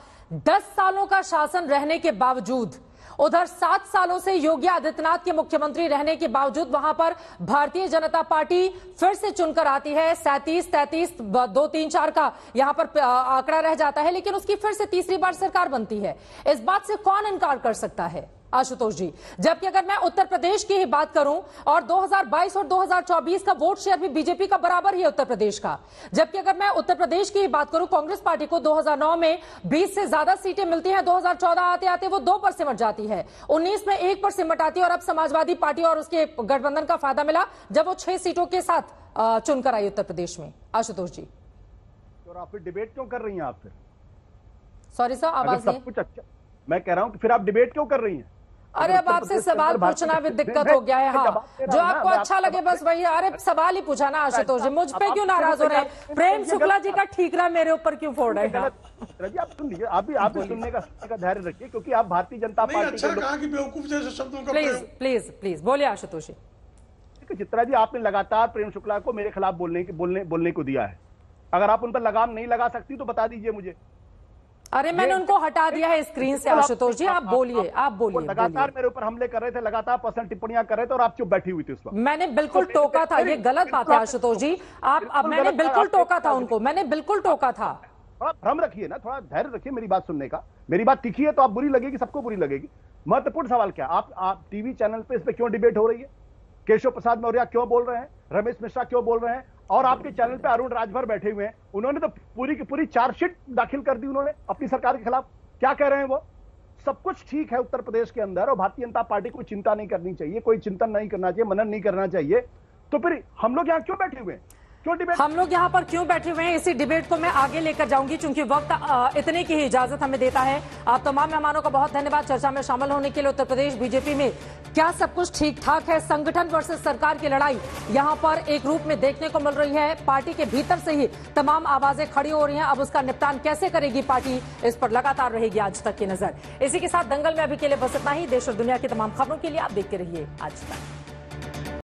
Speaker 1: 10 सालों का शासन रहने के बावजूद, उधर 7 सालों से योगी आदित्यनाथ के मुख्यमंत्री रहने के बावजूद वहां पर भारतीय जनता पार्टी फिर से चुनकर आती है। 37, 33, 2, 3, 4 का यहां पर आंकड़ा रह जाता है, लेकिन उसकी फिर से तीसरी बार सरकार बनती है। इस बात से कौन इनकार कर सकता है आशुतोष जी? जबकि अगर मैं उत्तर प्रदेश की ही बात करूं और 2022 और 2024 का वोट शेयर भी बीजेपी का बराबर ही है उत्तर प्रदेश का। जबकि अगर मैं उत्तर प्रदेश की ही बात करूं, कांग्रेस पार्टी को 2009 में 20 से ज्यादा सीटें मिलती हैं, 2014 आते आते वो 2 पर सिमट जाती है, 19 में 1 पर सिमट आती है, और अब समाजवादी पार्टी और उसके गठबंधन का फायदा मिला जब वो 6 सीटों के साथ चुनकर आई उत्तर प्रदेश में। आशुतोष जी
Speaker 13: और आप फिर डिबेट क्यों कर रही हैं? आप फिर
Speaker 1: सॉरी सर आवाज नहीं,
Speaker 13: कुछ अच्छा मैं कह रहा हूं कि फिर आप डिबेट क्यों कर रही हैं?
Speaker 1: अरे अब आपसे सवाल पूछना भी दिक्कत हो गया है। हाँ जो आपको अच्छा लगे बस वही, अरे सवाल ही पूछा ना आशुतोष जी, मुझ पे क्यों नाराज हो रहे हैं? प्रेम शुक्ला जी का ठीकरा मेरे ऊपर क्यों फोड़ रहे हैं?
Speaker 13: आप सुन लीजिए, आप भी सुनने का धैर्य रखिए, क्योंकि आप भारतीय जनता पार्टी
Speaker 12: अच्छा कहा कि बेवकूफ जैसे शब्दों का
Speaker 1: प्लीज बोलिए आशुतोष जी।
Speaker 13: चित्रा जी आपने लगातार प्रेम शुक्ला को मेरे खिलाफ बोलने को दिया है, अगर आप उन पर लगाम नहीं लगा सकती तो बता दीजिए मुझे।
Speaker 1: अरे मैंने उनको हटा दिया है स्क्रीन से आशुतोष जी, आप बोलिए आप बोलिए।
Speaker 13: लगातार मेरे ऊपर हमले कर रहे थे, लगातार पर्सनल टिप्पणियां कर रहे थे और आप चुप बैठी हुई थी उस वक्त।
Speaker 1: मैंने बिल्कुल टोका था, ये गलत बात है आशुतोष जी। अब मैंने बिल्कुल टोका था उनको, मैंने बिल्कुल टोका था।
Speaker 13: थोड़ा भ्रम रखिए ना, थोड़ा धैर्य रखिए मेरी बात सुनने का। मेरी बात तीखी है तो आप बुरी लगेगी, सबको बुरी लगेगी। महत्वपूर्ण सवाल क्या, आप टीवी चैनल पे इस पे क्यों डिबेट हो रही है? केशव प्रसाद मौर्य क्यों बोल रहे हैं, रमेश मिश्रा क्यों बोल रहे हैं, और आपके चैनल पे अरुण राजभर बैठे हुए हैं, उन्होंने तो पूरी की पूरी चार्जशीट दाखिल कर दी उन्होंने अपनी सरकार के खिलाफ। क्या कह रहे हैं वो? सब कुछ ठीक है उत्तर प्रदेश के अंदर और भारतीय जनता पार्टी को चिंता नहीं करनी चाहिए, कोई चिंतन नहीं करना चाहिए, मनन नहीं करना चाहिए, तो फिर हम लोग यहाँ क्यों बैठे हुए हैं? क्यों डिबेट?
Speaker 1: हम लोग यहाँ पर क्यों बैठे हुए हैं, इसी डिबेट को मैं आगे लेकर जाऊंगी, क्योंकि वक्त इतने की ही इजाजत हमें देता है। आप तमाम मेहमानों का बहुत धन्यवाद चर्चा में शामिल होने के लिए। उत्तर प्रदेश बीजेपी में क्या सब कुछ ठीक ठाक है? संगठन वर्सेस सरकार की लड़ाई यहाँ पर एक रूप में देखने को मिल रही है। पार्टी के भीतर से ही तमाम आवाजें खड़ी हो रही हैं। अब उसका निपटान कैसे करेगी पार्टी, इस पर लगातार रहेगी आज तक की नजर। इसी के साथ दंगल में अभी के लिए बस इतना ही। देश और दुनिया की तमाम खबरों के लिए आप देखते रहिए आज तक।